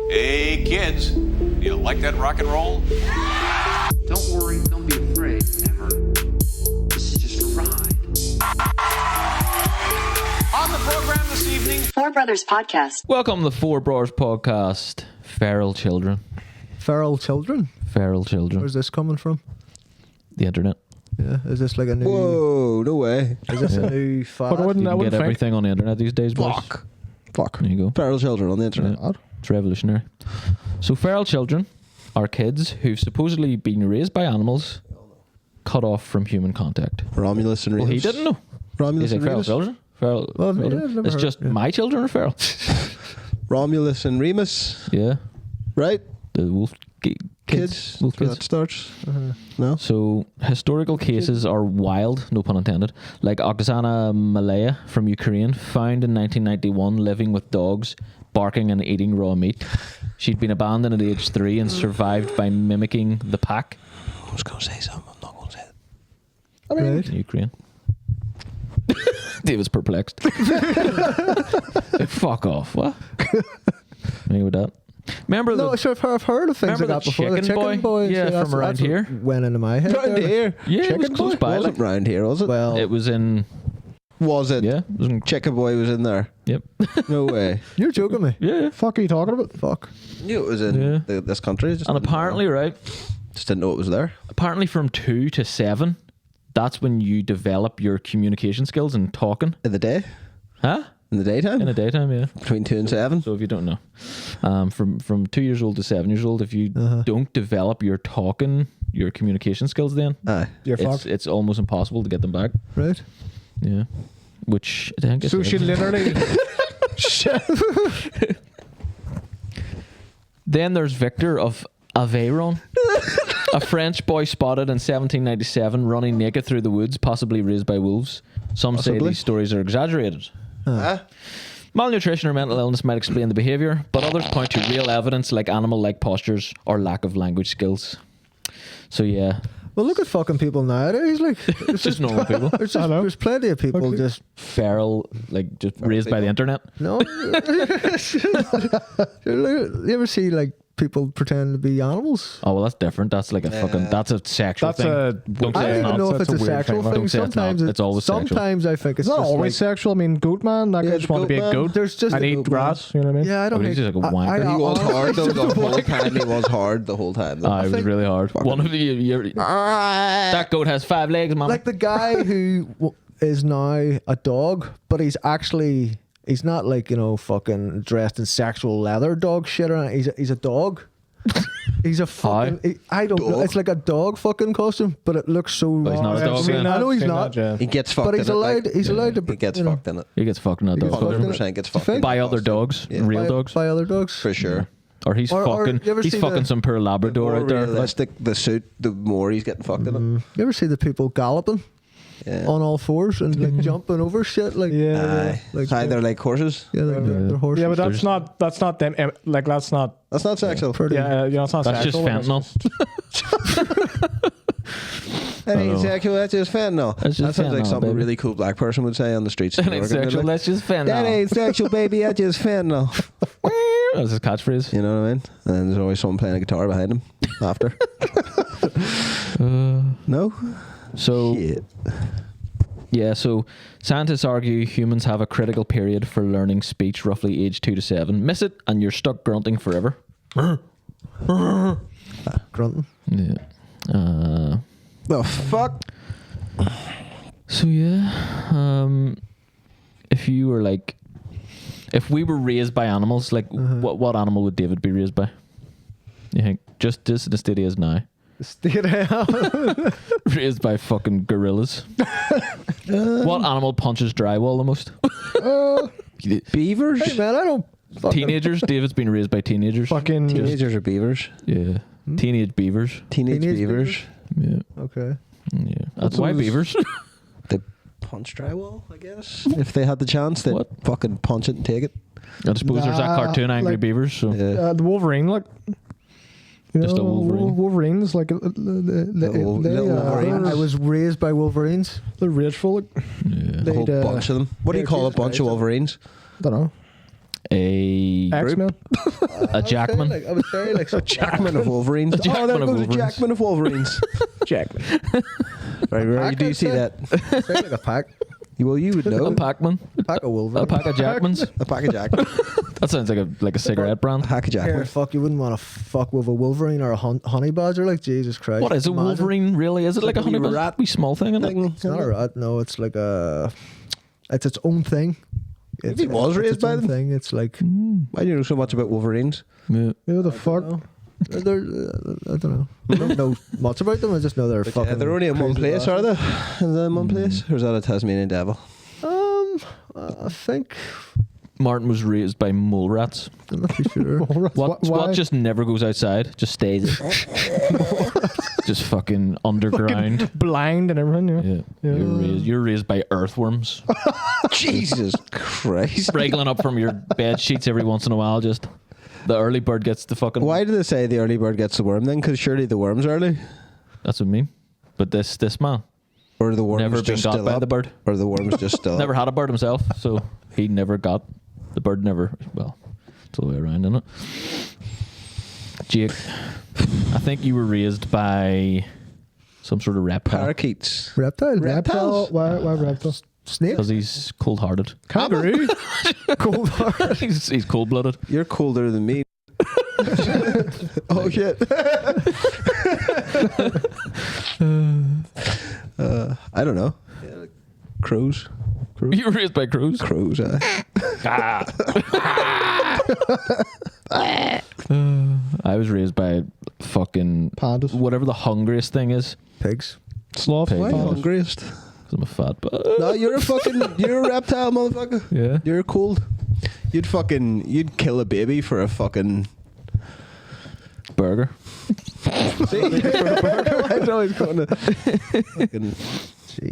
Hey kids, do you like that rock and roll? Don't worry, don't be afraid, ever. This is just a ride. On the program this evening, Four Brothers Podcast. Welcome to the Four Brors Podcast. Feral children. Feral children? Feral children. Where's this coming from? The internet. Yeah, is this like a new... Whoa, no way. Is this a new fad? You can get everything on the internet these days, boys. Fuck. There you go. Feral children on the internet. Yeah. It's revolutionary. So feral children are kids who've supposedly been raised by animals cut off from human contact. Romulus and Remus. Well, he didn't know. Romulus He's like, and feral Remus. children? Feral Well, children? yeah, I've never It's heard- just yeah. my children are feral. Romulus and Remus, Yeah. right? The wolf Kids. Wolf That's where kids. that starts. No? So, historical cases are wild, no pun intended, like Oksana Malaya from Ukraine, found in 1991 living with dogs, barking and eating raw meat. She'd been abandoned at age 3 and survived by mimicking the pack I was going to say something. I'm not going to say it. Right. in Ukraine. David's perplexed. Fuck off, what? Me with that. Remember No, the... sure, I've heard of things Remember like that the before. The chicken chicken boy? boys. Yeah, that's- from around that's what here. Went into my head. Round there. here. Yeah, it was Chicken close Boy? by, Wasn't like- round here, was it? Well, It was in... Was it? Yeah, it was in... Chicken Boy was in there. Yep. No way. you're joking me. Yeah. Fuck are you talking about? Fuck. Knew it was in Yeah. this country. Just And didn't know. apparently, right... Just didn't know it was there. Apparently from 2 to 7, that's when you develop your communication skills and talking. In the day? Huh? In the daytime? In the daytime, yeah. Between 2 and 7? So if you don't know, from 2 years old to 7 years old, if you don't develop your talking, your communication skills, then Aye. it's almost impossible to get them back. Right. Yeah. Which I think is So she literally... Then there's Victor of Aveyron, a French boy spotted in 1797 running naked through the woods, possibly raised by wolves. Some say Possibly. these stories are exaggerated. Huh? Malnutrition or mental illness might explain the behaviour, but others point to real evidence like animal-like postures or lack of language skills. So yeah, Well, look at fucking people nowadays. Like, it's just normal people. there's plenty of people just Feral, like just raised by the internet. no. You ever see like people pretend to be animals? Oh well, that's different. That's like a fucking. That's a sexual That's thing. a... Don't I say don't it's even not. know if That's it's a a weird sexual thing. thing. Don't say it's not. Sometimes It's always sexual. sometimes I think it's It's not just always like, sexual. I mean, goat man, that guy Yeah, just want to the be a goat goat man. there's just and a- eat grass, you know what I mean? Yeah, I don't Oh, he's think just like a wanker. He was honestly- hard though the whole time. He was hard the whole time. though. Ah, it was really hard. One of the that goat has 5 legs, man. like the guy who is now a dog, but he's not like, you know, fucking dressed in sexual leather dog shit or anything. He's a dog. He's a fucking. I don't know. Dog. It's like a dog fucking costume, but it looks so. But he's not a Yeah, dog, I've seen man. that, I know he's seen not. that, yeah. He gets fucked But he's in allowed. it. Like, He's allowed to. he gets you know, fucked in it. He gets fucked in a He dog. gets fucked in it. 100% gets fucked think? in By it. other dogs, Yeah. real by, dogs. by other dogs. For sure. Or he's Or fucking. you ever He's see fucking the- some poor Labrador More out there. Like, realistic the suit, the more he's getting fucked in it. You ever see the people galloping Yeah. on all fours and like jumping over shit? Like Aye. like- Aye, they're like horses. yeah, they're horses. Yeah, but There's- that's not them. Like that's not. That's not sexual. Pretty- Yeah, you know, it's not that's just sexual. fentanyl. That ain't know. sexual. That's just fentanyl. That's just That sounds like fentanyl, something a baby. really cool black person would say on the streets. of That ain't Oregon. They're sexual. like, That's just that fentanyl. ain't sexual, baby. That's just fentanyl. That's his catchphrase. You know what I mean? And then there's always someone playing a guitar behind him after. No? So Shit. yeah, so scientists argue humans have a critical period for learning speech, roughly age 2 to 7. Miss it, and you're stuck grunting forever. grunting. Yeah. The fuck? So yeah, if you were like, if we were raised by animals, like what animal would David be raised by? You think just the state he is now, Stay down. raised by fucking gorillas? What animal punches drywall the most? Beavers? Hey man, I don't. Fucking, Teenagers. David's been raised by teenagers. Fucking. Teenagers are beavers. Yeah, teenage beavers. Teenage Teenage beavers. Yeah, Okay. yeah. That's why beavers. They punch drywall, I guess. If they had the chance, they'd What? fucking punch it and take it. I suppose there's that Nah, cartoon Angry like- Beavers. So Yeah. The Wolverine, like. You Just know, a Wolverine. Wolverines, like Little Wolverines. I was raised by Wolverines. they're rageful. Like, yeah. A whole they'd, bunch of them. What do you yeah, call a Jesus bunch of Christ. Wolverines? don't know. A X-Men. Jackman. I would say like some Jackman of Wolverines. Jackman oh, there of goes Wolverines. a Jackman of Wolverines. Jackman. Right, where do you see that? I'd say like a pack. Well, you would know. A Pac-Man. A pack of Wolverine. A pack of Jackmans. A pack of Jackman. That sounds like a cigarette brand. A pack of Here, Jackman. fuck, you wouldn't want to fuck with a Wolverine or a honey badger, like Jesus Christ. What is a Imagine. Wolverine really? Is it like a honey wee badger? rat Wee small thing in it? It's not a rat, no, it's like a... It's its own thing. Maybe it was raised its by own them. thing. It's like... Why do you know so much about Wolverines? Yeah. Who the fuck? No. I don't know. I don't know much about them. I just know they're fucking... Yeah, they're only in one crazy place, are bastards. they? Is that in one place? Or is that a Tasmanian devil? I think... Martin was raised by mole rats. I'm not too sure. What just never goes outside, just stays. Just fucking underground. Blind and everything. Yeah. Yeah. You're raised by earthworms. Jesus Christ. Wriggling up from your bed sheets every once in a while, just the early bird gets the fucking... Why do they say the early bird gets the worm then? Because surely the worm's early. That's what I mean. But this man Or the worm's never been just got still by up. the bird. Or the worm's just still Never up. had a bird himself, so he never got... The bird never... Well, it's all the way around, isn't it? Jake, I think you were raised by some sort of reptile. Parakeets. Reptile? Reptiles. Why reptiles? Snake? Because he's cold-hearted. Kangaroo. Cold heart. He's cold-blooded. You're colder than me. Oh shit. I don't know. Yeah, like crows. You were raised by crows? Crows. I was raised by fucking... Pandas. Whatever the hungriest thing is. Pigs. Sloth. Pig. Why Pandas. hungriest? Because I'm a fat... No, you're a reptile, motherfucker. Yeah. You're cold. You'd kill a baby for a fucking Burger. See? I know he's going to fucking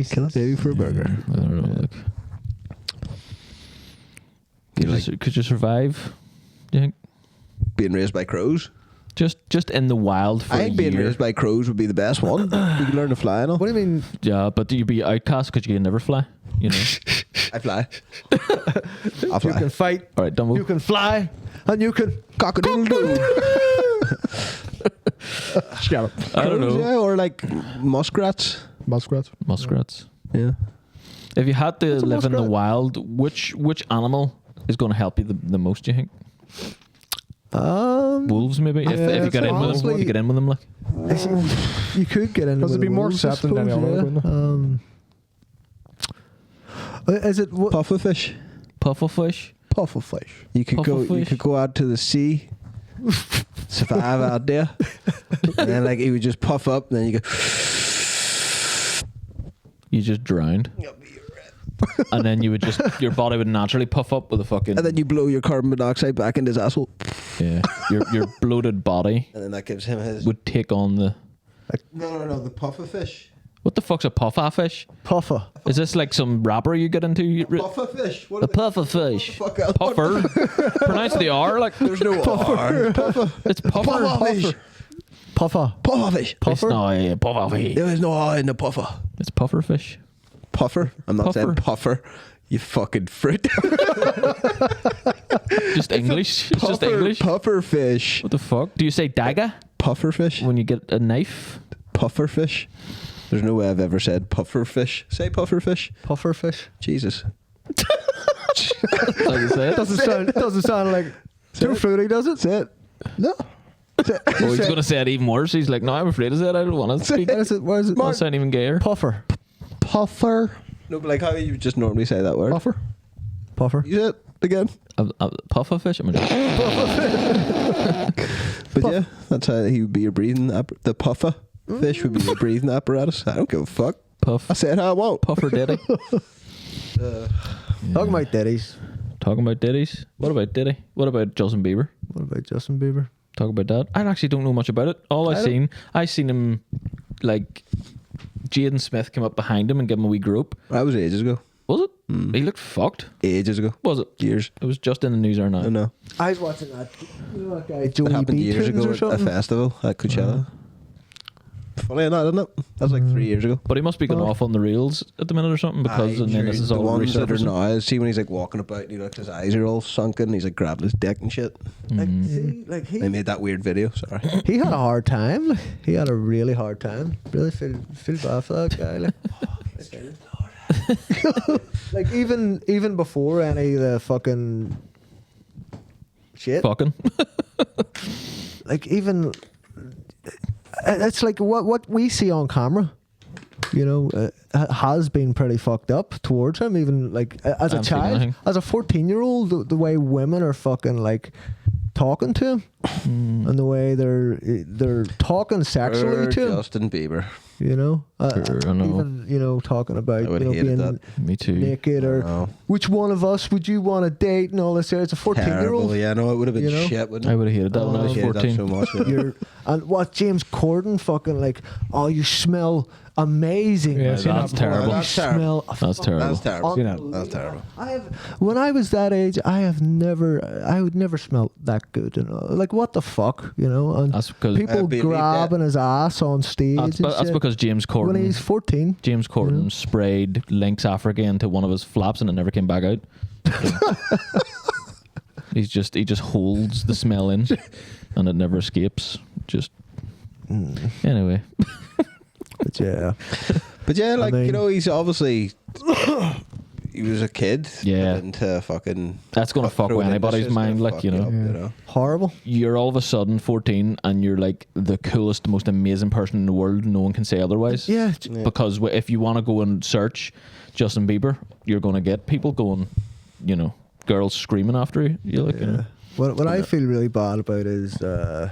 kill a baby for a burger. I don't know. Like, could you survive? Do you think? Being raised by crows. Just in the wild for I a think being year. raised by crows would be the best one. You could learn to fly and all. What do you mean? Yeah, but do you be outcast because you can never fly? You know. I fly. I'll You fly. can fight. All right, don't You move. can fly. And you can... Cock-a-doodle-doo. Scallop. I don't know. Yeah, or like muskrats. Muskrats. Muskrats. Yeah. If you had to What's a live in the muskrat? wild, which animal is going to help you the most? Do you think wolves maybe? If you get in with them, honestly- if you get in with them, like You could get in Because with it'd be the more wolves, I accepting than the suppose, other, wouldn't Is it... What? Pufferfish. pufferfish. Pufferfish. You could Pufferfish. go out to the sea, survive out there, and then like it would just puff up, and then you go. You just drowned, and then you would just your body would naturally puff up with a fucking And then you blow your carbon monoxide back into his asshole, yeah. Your bloated body and then that gives him his. would take on the. No, the pufferfish. What the fuck's a pufferfish? Puffer. Is this like some rapper you get into? Pufferfish. What A pufferfish. fuck else? Puffer. Pronounce the R like There's no R. Puffer. it's puffer. Pufferfish. Puffer. Pufferfish. It's no, yeah, pufferfish. There is no R in the puffer. It's pufferfish. Puffer. I'm not saying Puffer. puffer. You fucking fruit. Just English. It's just English. Pufferfish. What the fuck? Do you say dagger Pufferfish. when you get a knife? Pufferfish. There's no way I've ever said pufferfish. Say pufferfish. Pufferfish. Jesus. That's how you say it. Doesn't sound like too fruity, does it? Say it. No. Say it. Oh, he's going to say it even worse. He's like, no, I'm afraid to say it. I don't want to speak. What is it? What is it? I'll sound even gayer. Puffer. Puffer. No, but like how you just normally say that word. Puffer. Puffer. You say it again. Pufferfish? I'm But yeah, that's how he would be your breathing. The puffer fish would be your breathing apparatus. I don't give a fuck. Puff. I said how I want. Puffer Diddy. Talking about daddies. Talking about Diddy's. What about Diddy? What about Justin Bieber? What about Justin Bieber? Talk about that. I actually don't know much about it. All I seen him like Jaden Smith come up behind him and give him a wee grope. That was ages ago. Was it? He looked fucked. Ages ago. Was it? Years. It was just in the news there now. I know. I was watching that. You know that guy, It Joey happened B. years Tunes ago or at a something? festival at Coachella. funny enough, isn't it? That's like 3 years ago. But he must be going off on the reels at the minute or something because and then this is the all ones that are resurfacing. now. See when he's like walking about, you know, his eyes are all sunken. He's like grabbing his dick and shit. Like, see, like They made that weird video. Sorry. he had a hard time. Like, he had a really hard time. Really feel bad for that guy. Like, like even before any of the fucking shit. Fucking. Like even it's like what we see on camera, you know, has been pretty fucked up towards him. Even like as a I'm feeling child, anything. as a 14-year-old, the way women are fucking like talking to him, and the way they're talking sexually to him. Justin Bieber. You know, Sure, I know. even you know talking about I would you know have hated being that. Me too. naked or know. which one of us would you want to date and all this. It's a 14-year-old. Terrible. Yeah, no, it would have been You know? shit, wouldn't it? I would have hated that when I was hated that 14. so much. Yeah. You're, and what James Corden fucking like? Oh, you smell amazing. Yeah, That's seen that before. terrible. You That's terrible. smell. That's terrible. That's terrible. Seen that. That's terrible. When I was that age, I would never smell that good. You know? Like what the fuck, you know? And That's because people Believe grabbing that. his ass on stage. that's, and that's shit. because James when Corden. he's 14. James Corden sprayed Lynx Africa into one of his flaps and it never came back out. he just holds the smell in, and it never escapes. Just anyway. But yeah, But yeah, like mean- you know, he's obviously he was a kid. Yeah. Into fucking. That's gonna fuck through with an anybody's industry, it's mind, gonna like, fuck you know. up, you know. horrible. You're all of a sudden 14 and you're like the coolest, most amazing person in the world. No one can say otherwise. Yeah, Because if you want to go and search Justin Bieber, you're going to get people going, you know, girls screaming after you. You're like, you know. What I feel really bad about is, you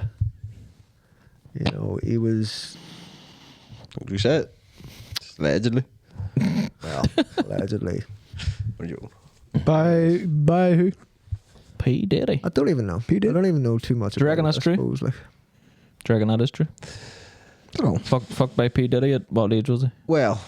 know, he was What did you say? Allegedly. well allegedly. What did you? By who? P. Diddy. I don't even know. I don't even know too much. Do you reckon about that's it, I true? suppose, like. Do you reckon that is true? Oh. Fucked by P. Diddy at what age was he? Well,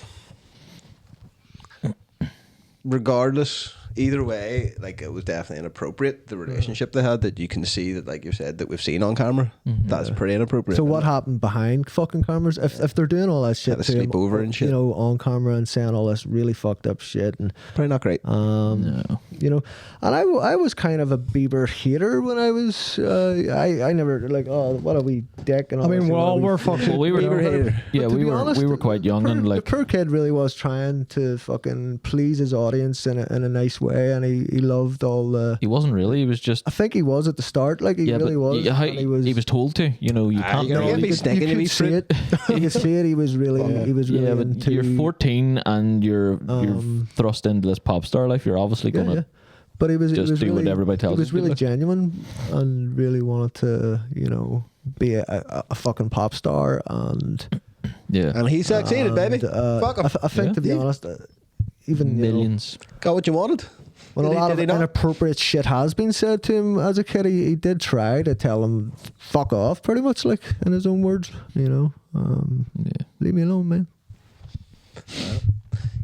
regardless, either way, like it was definitely inappropriate. The relationship they had, that you can see that, like you said, that we've seen on camera, that's pretty inappropriate. So what happened behind fucking cameras? If they're doing all that shit, Had a to him, sleepover and shit. you know, on camera and saying all this really fucked up shit, and Probably not great. No. you know, and I was kind of a Bieber hater when I was, I never like, oh, what are we dick and all I mean, this, well, what are we're fucking. Well, we were you know, hater. Yeah, But to we be were honest, quite young the and the like poor kid really was trying to fucking please his audience in a nice way, and he loved all the. he wasn't really. He was just I think he was at the start, like he really but was. yeah, and he was told to. You know, you can't. you know, really- be sneaking to you be could see fruit. it. You could see it. He was really yeah, but into. you're 14 and you're thrust into this pop star life. You're obviously Yeah, gonna. yeah. But he was just he was do what really, everybody tells He was him to really do. genuine and really wanted to, you know, be a fucking pop star and. Yeah, And he succeeded, baby. Fuck him. I think, Yeah. to be honest, even you know, millions. Got what you wanted. when a Did he- lot did of he not? inappropriate shit has been said to him as a kid, he did try to tell him fuck off, pretty much, like in his own words. You know, Yeah. leave me alone, man.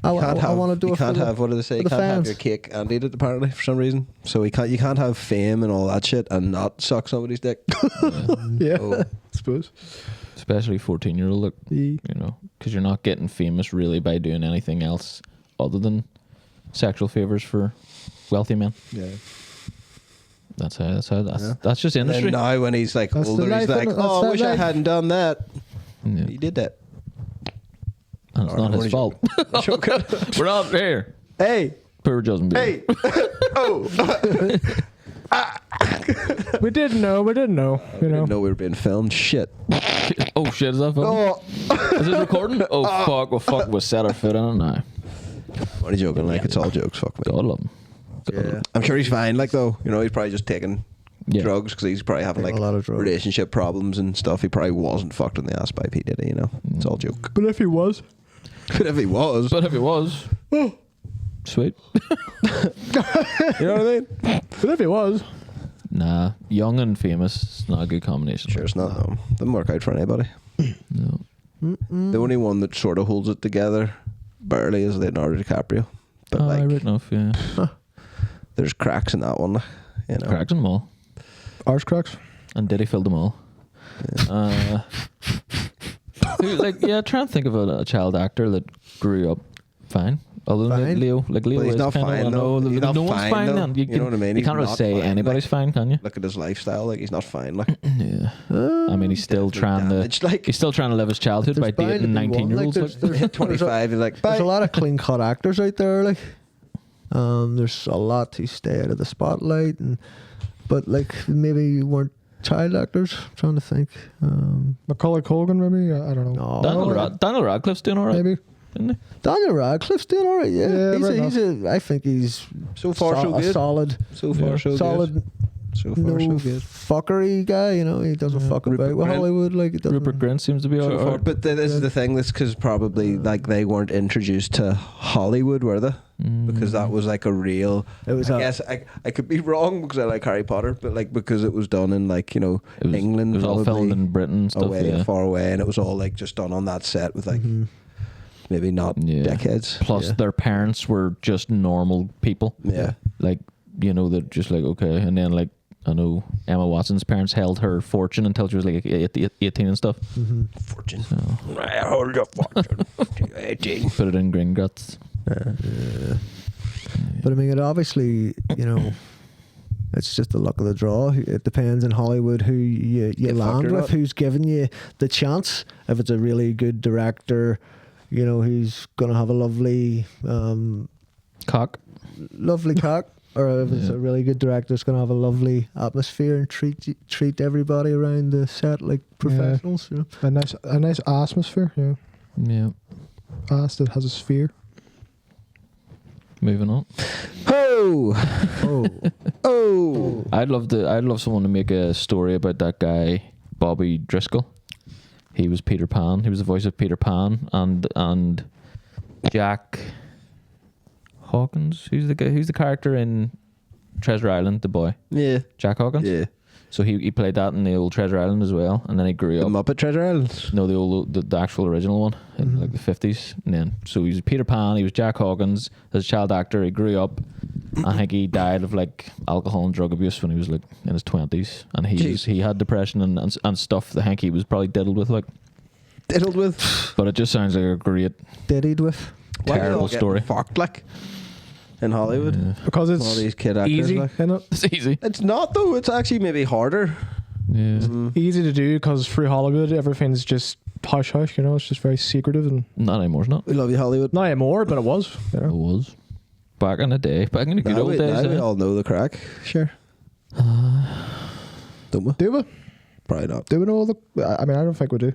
I want to do you it for can't the, have, what do they say? for You the can't have fans. your cake and eat it, apparently, for some reason. So you can't have fame and all that shit and not suck somebody's dick. Yeah, Oh. I suppose. Especially 14-year-old. Look, you know, because you're not getting famous really by doing anything else other than sexual favors for wealthy men. Yeah. That's just And industry. now when he's like That's the older, he's life, like, innit? That's oh, I that wish I life." hadn't done that. Yeah. He did that. And it's Alright, not I'm his only fault. joking. We're not here. Hey, Poor Justin Bieber. hey. Oh. We didn't know. You I know. didn't know we were being filmed. Shit. Oh shit! Is that film? Oh. Is this recording? Oh fuck! Well, fuck. We'll set our foot on it now. What are you joking? Like, it's all jokes. Fuck me. God love him. Yeah. I'm sure he's fine, like, though. You know, he's probably just taking Yeah. drugs because he's probably having, like, A lot of drugs. relationship problems and stuff. He probably wasn't fucked in the ass by P. Diddy, you know. It's all joke. But if he was, But if he was, But if it was, sweet. you know what I mean? but if he was, Nah, young and famous is not a good combination. Sure, it's not, no. Doesn't work out for anybody. No. The only one that sort of holds it together, barely, is Leonardo DiCaprio. But, Oh, like, right enough, yeah. there's cracks in that one, you know. Cracks in them all. arse cracks. And Diddy filled them all. Try and think of a child actor that grew up fine. Other than Fine? Leo, Leo But he's is not kind fine, of though. He's not no one's fine, fine. though. Then You know what I mean? You He's can't really not say fine, anybody's like- fine, can you? Look at his lifestyle. Like, he's not fine. Like, Yeah. I mean, he's still trying damaged, to. like- He's still trying to live his childhood by There's bound dating to be one, 19-year-olds. like, there's 25, he's like, There's bye. a lot of clean cut actors out there, like there's a lot who stay out of the spotlight, but like maybe you weren't child actors. I'm trying to think. Macaulay Culkin, maybe? I don't know. No, Daniel Radcliffe's doing all right, Maybe. isn't he? Daniel Radcliffe's doing all right. Yeah, Yeah, he's, fair he's a. I think he's So far, so a good. solid, So far, so solid. good. So far, No so good. fuckery guy, you know. He doesn't fuck Rupert about with Grint. Hollywood, like he doesn't. Rupert Grint seems to be all So far. right. But this is the thing. That's because probably like they weren't introduced to Hollywood, were they? Because that was like a real. It was I a- guess I could be wrong because I like Harry Potter, but like because it was done in like England. It was all probably filmed in Britain and stuff. away, Yeah. far away, and it was all like just done on that set with like maybe not Yeah. dickheads. Plus, yeah. their parents were just normal people. Yeah. Like, they're just like, okay. And then, like, I know Emma Watson's parents held her fortune until she was like 18 and stuff. Fortune. I hold your fortune. 18. Put it in Gringotts. But I mean, it obviously, it's just the luck of the draw. It depends in Hollywood who you Get fucked land or with, not. who's giving you the chance. If it's a really good director, who's going to have a lovely, Cock. lovely cock. Or if it's a really good director, it's going to have a lovely atmosphere and treat everybody around the set like professionals. A nice atmosphere, yeah. Yeah. Ass that has a sphere. Moving on. Oh. Oh, Oh. I'd love someone to make a story about that guy, Bobby Driscoll. He was Peter Pan. He was the voice of Peter Pan and Jack Hawkins. Who's the character in Treasure Island, the boy? Yeah. Jack Hawkins? Yeah. So he played that in the old Treasure Island as well, and then he grew The up. Muppet Treasure Island. No, the actual original one in like the 50s. And then so he was Peter Pan. He was Jack Hawkins as a child actor. He grew up. I think he died of like alcohol and drug abuse when he was like in his 20s, and he had depression and stuff that Hanky was probably diddled with, like. Diddled with. But it just sounds like a great, diddied with. Why are they terrible all getting story. fucked like in Hollywood. Because All it's these kid actors. easy, Like. isn't it? It's easy. It's not though. It's actually maybe harder. Yeah. Easy to do because through Hollywood, everything's just hush hush, it's just very secretive and Not anymore, it's not. We love you, Hollywood. not anymore, but it was. It was. Back in the day. Back in the good Now old we, days. now we eh? all know the crack. Sure. Don't we? Do we? Probably not. Do we know all the... I mean, I don't think we do.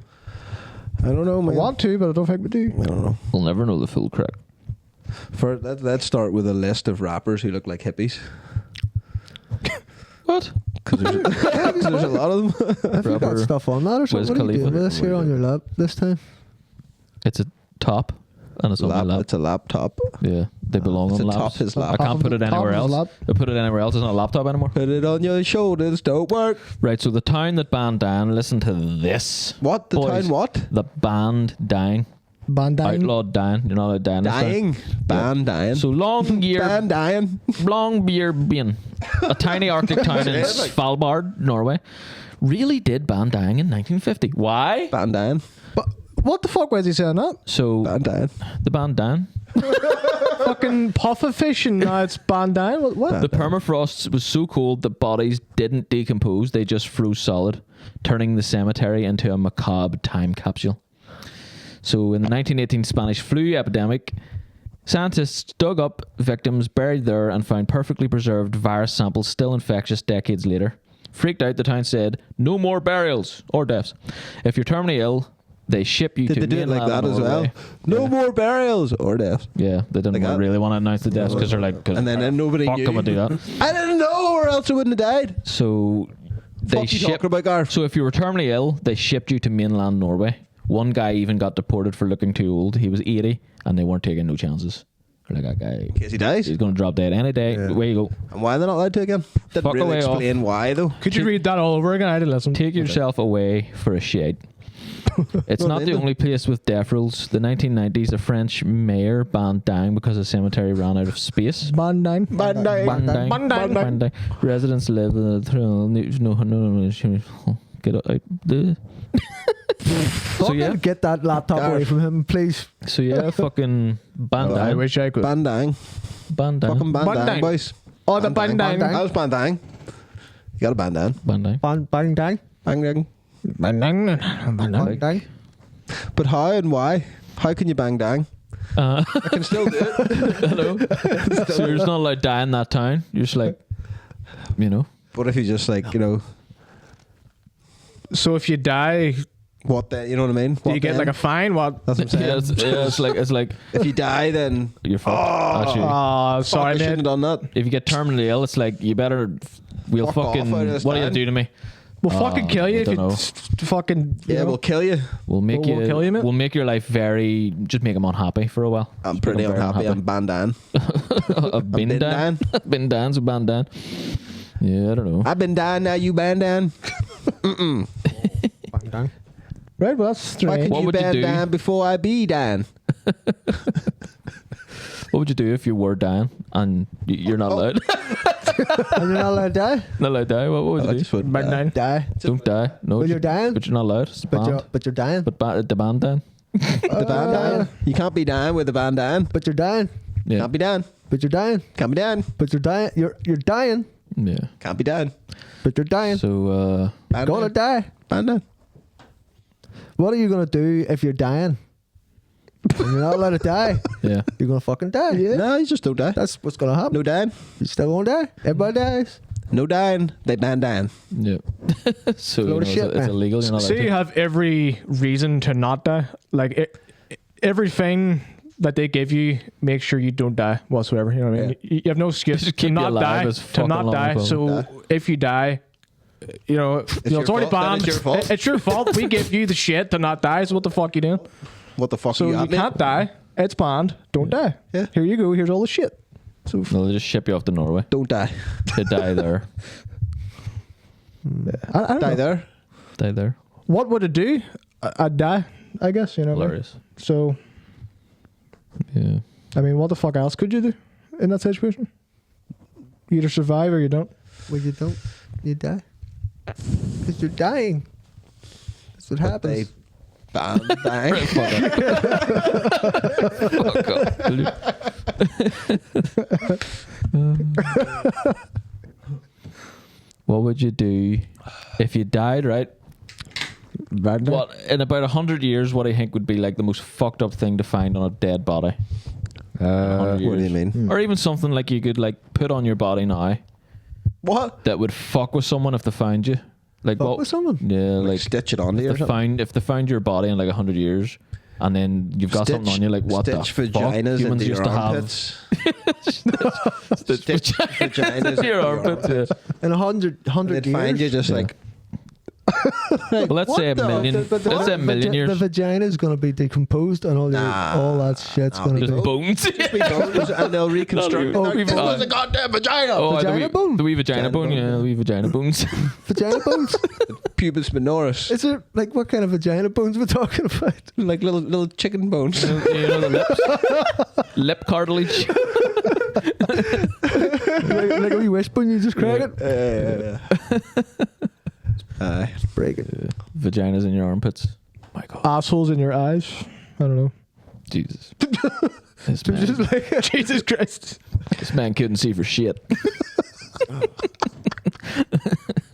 I don't know, I man. want to, but I don't think we do. I don't know. We'll never know the full crack. Let's start with a list of rappers who look like hippies. What? Because there's a lot of them. Have you got Rapper stuff on that or something? Wiz What are you doing Khalifa. with this here on your lap this time? It's a top and it's on my lap. It's a laptop. Yeah, they belong It's on a top laps. his lap. I can't put it Top anywhere of his else. lap. I put it anywhere else. It's not a laptop anymore. Put it on your shoulders. Don't work. Right. So the town that banned dying. Listen to this. What? The Boys, town what? The band dying. Bandai. Outlawed dying. You're not allowed dying. this town. Dying. Ban dying. So long year. Ban dying. Longyearbyen, a tiny Arctic town in Svalbard, Norway, really did ban dying in 1950. Why? Ban dying. But what the fuck was he saying that? So Ban dying. the ban dying. Fucking pufferfish and now it's Bandai. What? The permafrost was so cold that bodies didn't decompose; they just froze solid, turning the cemetery into a macabre time capsule. So, in the 1918 Spanish flu epidemic, scientists dug up victims buried there and found perfectly preserved virus samples still infectious decades later. Freaked out, the town said, "No more burials or deaths. If you're terminally ill, they ship you Did to they do it like mainland that as well? Norway." No more burials or deaths. Yeah, they didn't Like that? really want to announce the deaths because they're like, And then nobody fuck knew. them would do that. I didn't know, or else I wouldn't have died. So they Fuck you shipped. talking about, Garth? So if you were terminally ill, they shipped you to mainland Norway. One guy even got deported for looking too old. He was 80, and they weren't taking no chances. They're like, that guy, In case he dies. he's going to drop dead any day. Yeah. Away you go. And why are they not allowed to again? Didn't Fuck really away off. explain why though. Could you read that all over again? I didn't listen. Take yourself away for a shade. It's Well, not then the the- only place with death rules. The 1990s, a French mayor banned dying because the cemetery ran out of space. Bandai. Bandai. Bandai. Bandai. Residents live through no. Get out. So yeah. Get that laptop away from him, please. So yeah, fucking I bandang. wish I could. Bandang. Bandang. Fucking bandang, Bandang. boys. Oh, the bandang. How's bandang? You got a bandang. Bandang. Bang dang. Bandang. Bandang. Bang dang. But how and why? How can you bang dang? I can still do it. Hello. So you're just not allowed to die in that town. You're just like, you know. What if you just like, you know, So if you die, what then? You know what I mean? do you get like a fine? What? That's what I'm saying. It's like If you die, then you're fucked. Actually, Oh, fuck, sorry, I shouldn't man. have done that. if you get terminally ill, it's like you better. We'll Fuck off fucking. out of this What do you town. do to me? We'll fucking kill you I if you dunno. fucking. Yeah, we'll kill you. We'll make We'll kill you, mate. We'll make your life very. Just make them unhappy for a while. I'm Just make pretty 'em very unhappy. I'm bandan. I've been been down. Been down. So bandan. Yeah, I don't know. I've been down, now you bandan. Bang dang. Right, well, that's Why strange. can What you would you band do? down before I be down? What would you do if you were dying and you're not allowed? And you're not allowed to die. Not allowed to die. What would you I do? just would Bandang. Die. Don't die. No. But you're dying. But you're not allowed. It's banned. But you're dying. But the band down. the bandan. You can't be down with the bandan. But you're dying. Yeah. Can't be down. But you're dying. Can't be down. But you're dying. You're dying. Yeah. Can't be down. But you're dying. So Gonna die. Bandan. What are you gonna do if you're dying? And you're not allowed to die. yeah. You're gonna fucking die. No, you just don't die. That's what's gonna happen. No dying. You're still gonna die. Everybody dies. No dying. They ban down. Yeah. So Load of shit, it's man. illegal. You're not allowed Say you to. have every reason to not die. Like everything that they give you, make sure you don't die whatsoever. You know what I mean? You have no excuse Just to keep you not alive die. as To fucking not long die. as So possible. if you die, it's your already fault. That banned. is your fault. It's your fault. We give you the shit to not die. So what the fuck you doing? What the fuck So you you at, mate? can't die. It's banned. Don't die. Yeah. Here you go. Here's all the shit. So No, they just ship you off to Norway. Don't die. They die there. I don't Die know. there. Die there. What would it do? I'd die. I guess you know. what I mean? Hilarious. So Yeah. I mean, what the fuck else could you do in that situation? You either survive or you don't. Well, you don't. You die. Because you're dying. That's what happens. They ban bang. Fuck off. Will you? What would you do if you died, right? What in about 100 years, what do you think would be like the most fucked up thing to find on a dead body? 100 What do you years. mean? Or even something like you could like put on your body now What? that would fuck with someone if they find you. Like Fuck what? with someone? Yeah, Like, like stitch it onto you or if they something? find your body in like 100 years, and then you've got something on you, like what the stitch fuck? vaginas Humans into used your to armpits. have stitch vaginas into your armpits. Yeah. In 100 They'd years. find you just Yeah. like Well, let's say a the- million. But Let's say a million The years. vagina is going to be decomposed and all, all that shit's going to Just be. bones. be bones and they'll reconstruct. Oh, Like, we've- this was a goddamn vagina. Oh, Vagina bone? The wee vagina Vagina bone. bone. Yeah, the wee vagina bones. Vagina bones? Pubis minoris. Is it like what kind of vagina bones we're talking about? Like little chicken bones. You know the lips. Lip cartilage. like a wee wishbone, you just crack it? Aye. Break it. Vaginas in your armpits. My God. Assholes in your eyes. I don't know. Jesus. Jesus Christ. This man couldn't see for shit.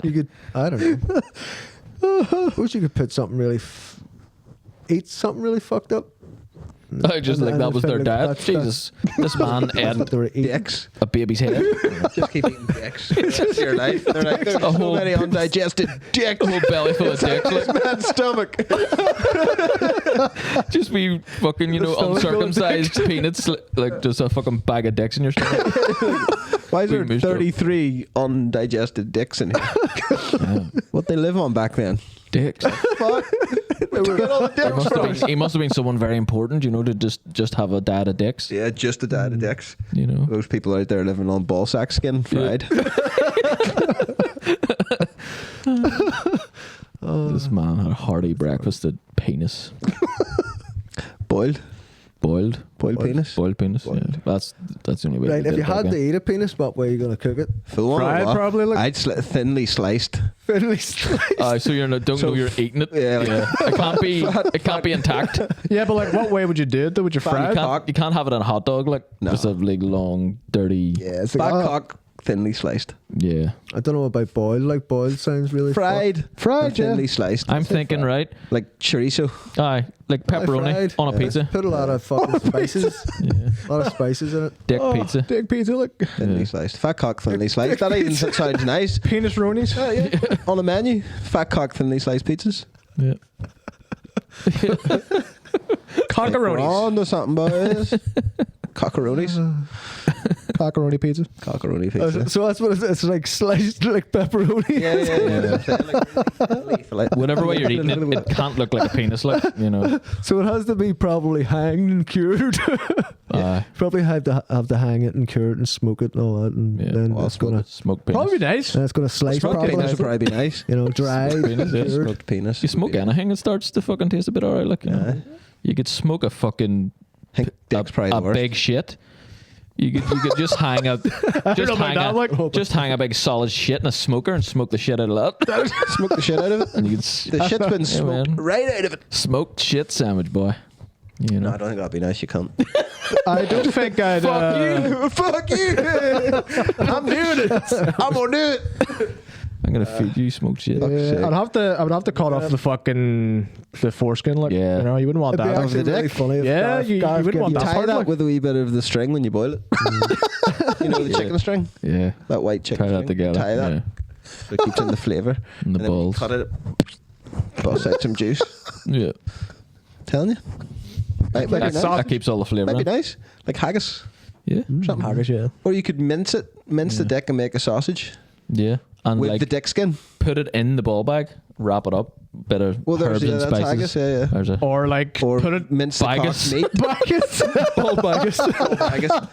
You could, I don't know. I wish you could put something really, eat something really fucked up. I just like that was their diet. Jesus. This man That's ate what they were eating. Dicks. a baby's head. Just keep eating dicks. That's your life. They're like, there's A so whole- many undigested dicks. A whole belly full of dicks. Like, Man's stomach. just be fucking, you know, stomach full of uncircumcised peanuts. Like just a fucking bag of dicks in your stomach. Why is there We moved up. 33 undigested dicks in here? What they live on back then? Dicks. Fuck. Get all the dicks from. He must have been someone very important, you know, to just have a diet of dicks. Yeah, just a diet of dicks. You know. Those people out there living on ball sack skin, fried. This man had a hearty breakfast at penis. Boiled. boiled. Boiled penis. Boiled penis. Boiled. Yeah. That's the only way. Right, to if get you it back had in. to eat a penis, what way are you going to cook it? Full one or Fried, what? probably, like- I'd thinly sliced. Finley slice. So you're not, don't know you're eating it. Yeah, like- It can't be intact. Yeah, but like, what way would you do it? Though? Would you fry it? You can't have it on a hot dog like No. just a like long dirty. Yeah, it's Fat like, cock, thinly sliced. Yeah. I don't know about boiled. Like boiled sounds really Fried. Fried, yeah. Thinly sliced. I'm thinking right. Like chorizo. Aye, like pepperoni fried. on a pizza. Put a lot of fucking spices. Yeah. A lot of spices in it. Dick pizza. Dick pizza, like Thinly sliced. Fat cock, thinly sliced. That even sounds nice. penis ronies. Yeah. On the menu. Fat cock, thinly sliced pizzas. Yeah. Cockaroonies. On to something, boys. Cockaroonies. Cockaroni pizza. Cockaroni pizza. So that's what it's like sliced like pepperoni. Yeah. Whatever way you're eating it, it can't look like a penis, like you know. So it has to be probably hanged and cured. Aye. Probably have to hang it and cure it and smoke it and all that, and Yeah. then Well, it's gonna Smoke penis. Probably nice. then it's gonna slice Smoked properly. penis would probably be nice. You know, dried, penis, yeah. cured. Smoked penis. You smoke anything, it starts to fucking taste a bit alright. Like you know, you could smoke a fucking I think dick's probably a the worst. big shit. You could just hang a just hang a big solid shit in a smoker and smoke the shit out of that. Smoke the shit out of it. And you could The shit's been smoked man. right out of it. smoked shit sandwich, boy. You know. No, I don't think that'd be nice. You can't. I don't think I'd. Fuck you! I'm doing it. I'm gonna do it. I'm gonna feed you smoked shit. sake. I would have to cut off the foreskin, like Yeah. you know, you wouldn't want It'd be that. actually the really dick. funny. If Yeah, Gareth- you Gareth wouldn't gave want you- that. Tie hard, that like. with a wee bit of the string when you boil it. You know the chicken string, Yeah. that white chicken. Tie that string? together. Tie that. Yeah. So it keeps in the flavour. And the then when you balls. cut it, bust out some juice. Yeah. Telling you. Might be That, nice. that keeps all the flavour Might be in. nice. Like haggis. Yeah. Something. Haggis, yeah. Or you could mince the dick and make a sausage Yeah. And with like the dick skin. put it in the ball bag, wap it up, bit of Well, herbs and that's spices. haggis, yeah. There's a Or like Or put it. mince the Bagus. cock meat. Bagus. Ball bagus.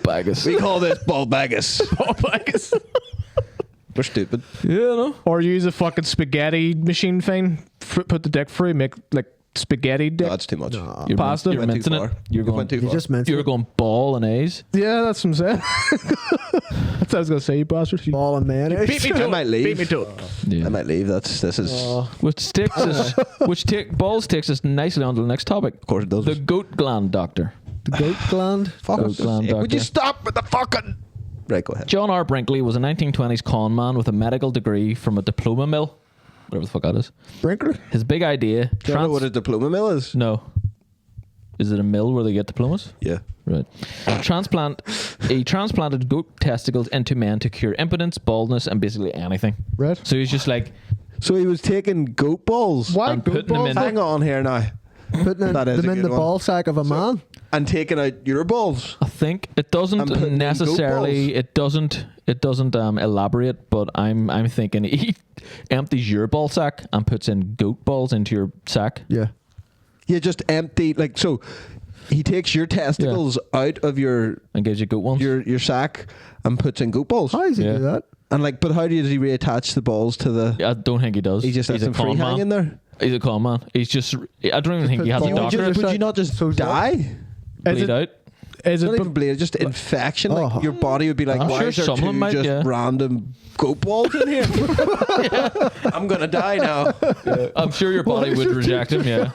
bagus. We call this ball bagus. Bagus. We're stupid. Yeah, no. Or use a fucking spaghetti machine thing. Put the dick free. Make like spaghetti dick. No, that's too much. You're Pasta? You're Went too mincing far. it. You're You going. went too You far. just meant You're going ball and A's. Yeah, that's what I'm saying. That's what I was gonna say, you bastard. You ball and mayonnaise. beat me to I it. might leave. Beat me to it. Yeah. I might leave. This is. Which takes us, balls takes us nicely on to the next topic. Of course it does. The goat gland doctor. The goat gland. Fuck Goat us. gland Would doctor. you stop with the fucking? Right, go ahead. John R. Brinkly was a 1920s con man with a medical degree from a diploma mill, whatever the fuck that is. Brinkly. His big idea. Do you know what a diploma mill is? No. Is it a mill where they get diplomas? Yeah. Right. He transplanted goat testicles into men to cure impotence, baldness, and basically anything. Right. So he's just like, So he was taking goat balls. Why And goat putting them balls? in- Hang on here now. Putting That is them a in good the one. ball sack of a man. And taking out your balls. I think it I'm putting doesn't in necessarily. It doesn't elaborate. But I'm thinking he empties your ball sack and puts in goat balls into your sack. Yeah. You just empty like so. He takes your testicles out of your And gives you goat ones. your sack and puts in goat balls. How does he Yeah. do that? And like, but how does he reattach the balls to the? I don't think he does. He just He's lets them free hanging there. He's a con man. He's just. I don't even think he has a Would you doctor. just- Would you not just So- die? Is Bleed it, out. is Not it even bleed, just infection. Like Oh. your body would be like, I'm why sure is there some of two them might, just yeah. random goat balls in here? I'm gonna die now. I'm sure your body would reject him. Yeah.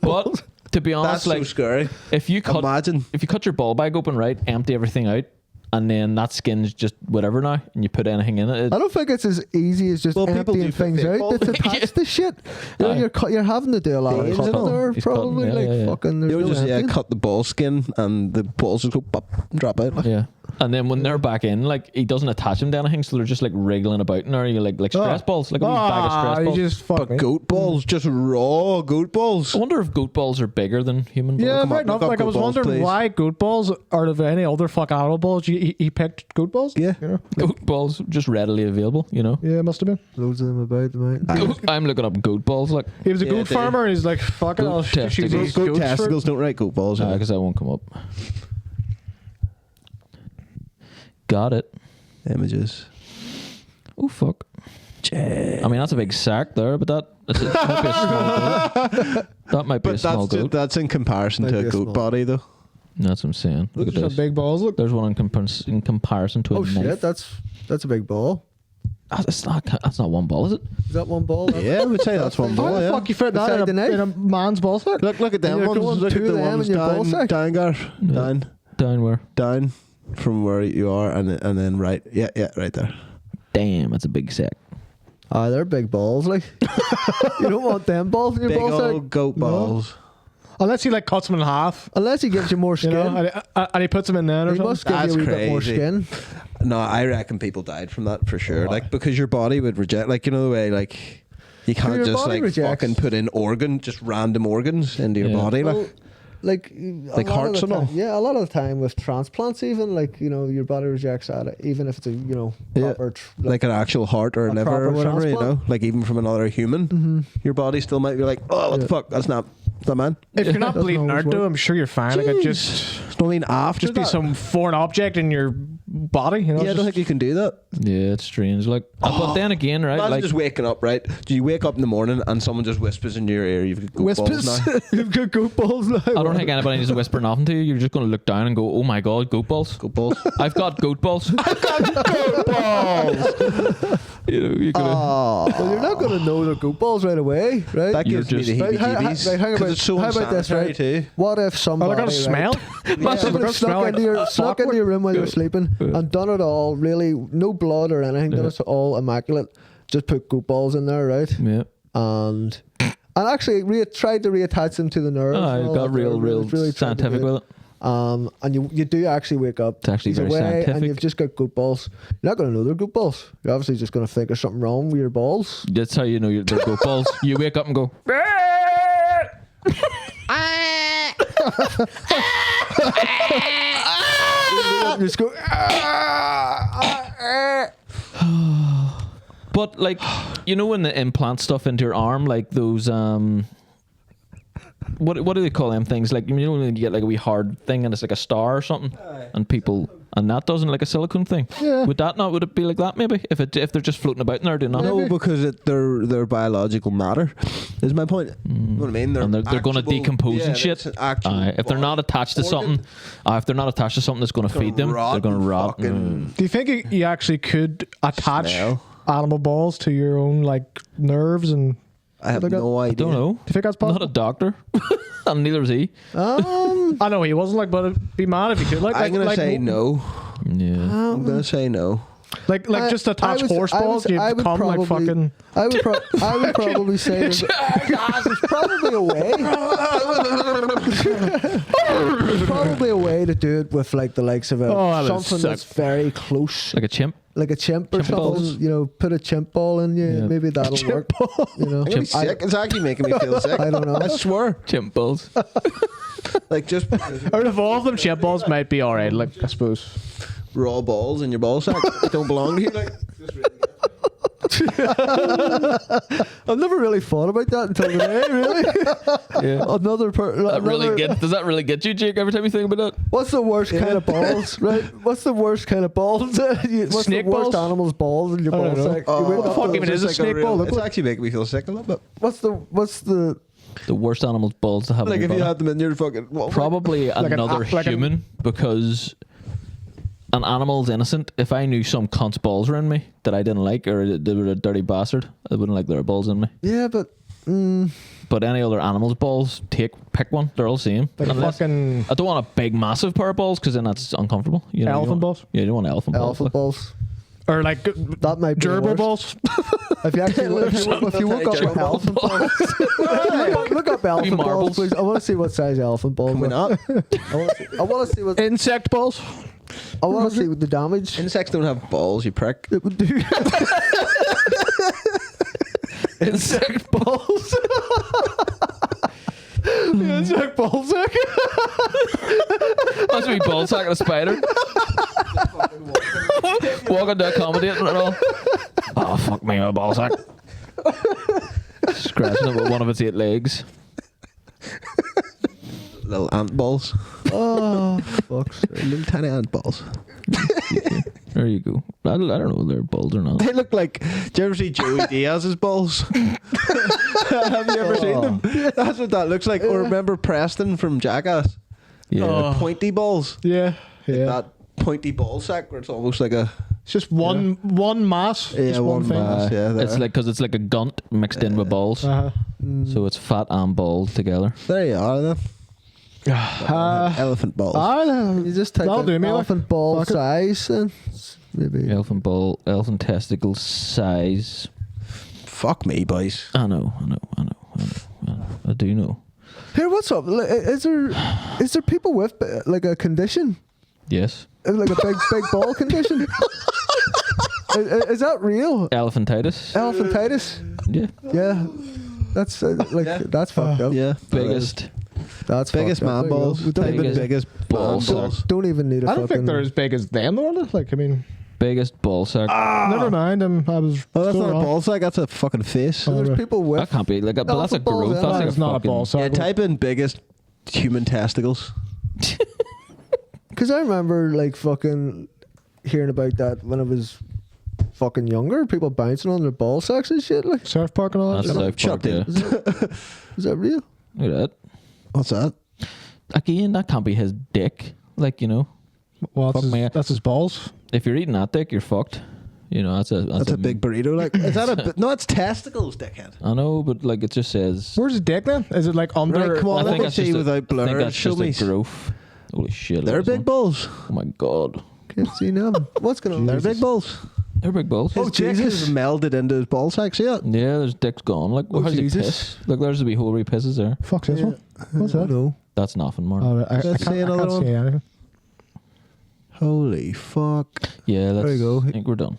But to be honest, That's like so scary. if you cut Imagine. if you cut your ball bag open right, empty everything out, and then that skin's just whatever now, and you put anything in it. I don't think it's as easy as just Well, people emptying do put things fake out. balls. It's attached to shit. You know, Aye. you're having to do a lot of Veins and cutting all. there. He's Probably cutting, yeah, like yeah. fucking. There's You would no just emptying. cut the ball skin and the balls just go pop and drop out. Yeah. And then when they're back in, like he doesn't attach them to anything, so they're just like wriggling about in there. You like stress balls, like a wee bag of stress you balls. just fuck me. Goat balls, just raw goat balls. I wonder if goat balls are bigger than human balls. Yeah, Come on, right enough. look up Like I goat was balls, wondering please. why goat balls out of any other fucking animal balls. He picked goat balls. Yeah. You know? Goat balls just readily available, you know. Yeah, must have been. Loads of them about the mountain. I'm looking up goat balls, like He was a Yeah, goat they- farmer, and he's like, "Fuck it, Goat I'll shoot testicles. these Goat goats for it." testicles don't write goat balls. in it. because that won't come up. Got it. Images. Oh fuck. I mean that's a big sack there, but that might be a small goat. That might be a But small goat. that's in comparison Might to be a a goat small- body, though. That's what I'm saying. Look at Some this. big balls. Look. There's one in comparison to a Oh knife. shit, that's a big ball. That's not one ball, is it? Is that one ball? Yeah, I would say that's one How ball. the Yeah. fuck you fit Beside that the in knife? in a man's ball sack? Look at them You're ones. going Look two at the of them ones in your ball down, sack? down, Garth. Down, Down where? down from where you are, and then right. Yeah, right there. Damn, that's a big sack. Ah, they're big balls. Like you don't want them balls in your Big ball sack. old goat No. balls. Unless he like cuts them in half, Unless he gives you more you skin. know, and he puts them in there or He something. must give That's you a wee bit more crazy. skin. No, I reckon people died from that for sure. Why? Like because your body would reject, like you know the way like you can't your just body like rejects. fucking put in just random organs into your Yeah. body. Like Well, like Like hearts and all? Yeah, a lot of the time with transplants, even like your body rejects that, even if it's a Yeah. proper like an actual heart or a liver proper or whatever, transplant. like even from another human, your body still might be like, oh, what the fuck? That's not man. If you're not Doesn't bleeding always out, though, work. I'm sure you're fine. Like, it just I mean, after be that. some foreign object in your body. You know, Yeah, I don't think you can do that. Yeah, it's strange. Like, but then again, right? Imagine Like, just waking up, right? Do you wake up in the morning and someone just whispers in your ear, you've got goat balls now? You've got goat balls now. I don't think anybody needs to whisper nothing to you. You're just going to look down and go, "Oh my god, goat balls! Goat balls. I've got goat balls." You're gonna. Oh, Well, you're not going to know they're goat balls right away, right? that You're gives me just- the Right, heebie-jeebies. hang 'Cause about, it's so how about this, unsanitary right? too. What if oh, somebody they're gonna smell. somebody gonna smell like snuck into your room while you're sleeping and done it all, really, no blood or anything, done it all immaculate, just put goat balls in there, right? Yeah. And actually tried to reattach them to the nerves. Oh, and I all got that. real Really tried to scientific do it. with it. And you do actually wake up. It's actually He's very away and scientific. you've just got goat balls. You're not going to know they're goat balls. You're obviously just going to think there's something wrong with your balls. That's how you know they're goat balls. You wake up and go. You just go. But like, when the implant stuff into your arm, like those what do they call them things? Like when you get like a wee hard thing and it's like a star or something, and that doesn't like a silicone thing. Yeah. Would it be like that maybe if they're just floating about in there doing nothing? No, because they're biological matter. Is my point. You know what I mean? And they're going to actual- decompose and yeah, shit. it's an actual If they're not attached to organ. something, if they're not attached to something that's going to feed them, they're going to rot. fucking- Do you think you actually could attach Smell. animal balls to your own like nerves and? I have Look at- no I idea. don't know. Do you think that's I'm possible? not a doctor, and neither is he. I know he wasn't like, but it'd be mad if he could. Like, I'm gonna like, say no. Yeah. I'm gonna say no. Like just attach horse balls. You I would come like probably- fucking. I would probably say there's probably a way. There's probably a way to do it with like the likes of Oh, that would something suck. that's very close, Like a chimp. like a chimp or Chimp balls. something. Put a chimp ball in you. Yeah. Maybe that'll work. I'm gonna be sick. It's actually making me feel sick. I don't know. I swear. Chimp balls. Like just Out of all of them, chip balls might be alright. Like I suppose. raw balls in your ball sack don't belong to you. Like, I've never really thought about that until today. Really, Yeah. Does that really get you, Jake? Every time you think about that? What's the worst kind of balls? Right? What's the worst kind of balls? What's Snake the worst balls? animal's balls in your I ball don't know. sack? oh, You wake the up fuck to- even is a just like snake ball? Look It's what- actually making me feel sick a little bit. What's the The worst animal's balls to have. Like in if your you body. had them in your fucking Probably an another like an- human because an animal's innocent. If I knew some cunt's balls were in me that I didn't like or they were a dirty bastard, I wouldn't like their balls in me. Yeah, but But any other animal's balls, pick one. They're all the same. Like Unless- fucking I don't want a big, massive pair of balls because then that's uncomfortable. You know, you elephant don't- balls? Yeah, you don't want elephant balls. elephant balls. or like That might be the gerbil worst. balls. If you actually if you woke up with elephant balls, look up elephant balls, marbles. please. I want to see what size elephant balls. Can we are. not? I want to see what Insect balls. I want to see what the damage Insects don't have balls, you prick. it would do. Insect balls. Insect ball sack. That's me ball sack and a spider. Walking to accommodate it and all. Oh, fuck me, my ball sack. Scratching it with one of its 8 legs. Little ant balls. Oh, fuck's sake. Little tiny ant balls. There you go. I don't know if they're balls or not. They look like. Do you ever see Joey Diaz's balls? Have you ever seen them? That's what that looks like. Or remember Preston from Jackass? Yeah. Pointy balls. Yeah, yeah. That pointy ball sack where it's almost like a It's just one mass. Just one thing. mass. Yeah, It's there. like because it's like a gunt mixed in with balls, Uh-huh. so it's fat and ball together. There you are then. Elephant balls. You just type That'll in do me, like. elephant ball Fuck it. size and maybe. Elephant ball, elephant testicle size. Fuck me, boys. I know. I do know. Here, what's up? Is there people with like a condition, Yes. like a big ball condition? Is that real? Elephantitis. Elephantitis? Yeah. Yeah, that's that's fucked up. Yeah. Biggest. That's Biggest fucked up. man There you go. balls. We don't Type in even, biggest ball man sack. balls. don't even need a I don't fucking. think they're as big as them, though. Like, I mean, Biggest ball sack. never mind. I was. Oh, that's going not a wrong. ball sack. That's a fucking face. Oh, There's right. people with. That can't be like, but that's a Elephant balls, growth. yeah. That's like It's a not a fucking ball sack. Yeah, type in biggest human testicles. Because I remember like fucking hearing about that when I was fucking younger. People bouncing on their ball sacks and shit. Like, South Park and all that. That's shit. South Park, yeah. is that real? Look at that. What's that? Again, that can't be his dick. Like, you know, Well, Fuck me. that's his balls. if you're eating that dick, you're fucked. You know, that's That's a big burrito. Like, is that a? No, it's testicles, dickhead. I know, but like it just says. Where's his dick then? Is it like under? Right, come on, I let think me that's see just a- without I think blur. that's Show just me. a growth. Holy shit! They're look at this big one. balls. Oh my god, Can't see now. What's going on? They're big balls. they're big balls. His dick Jesus. is melded into his ball sack. See it? Yeah, there's dick's gone. Like, Oh, how's he Jesus. piss? Look, there's the wee hole where he pisses there. Fuck's this one? What's that? No. That's nothing, Mark. Oh, I Let's can't, see I another can't one. see anything. Holy fuck! Yeah, There you go. I think we're done.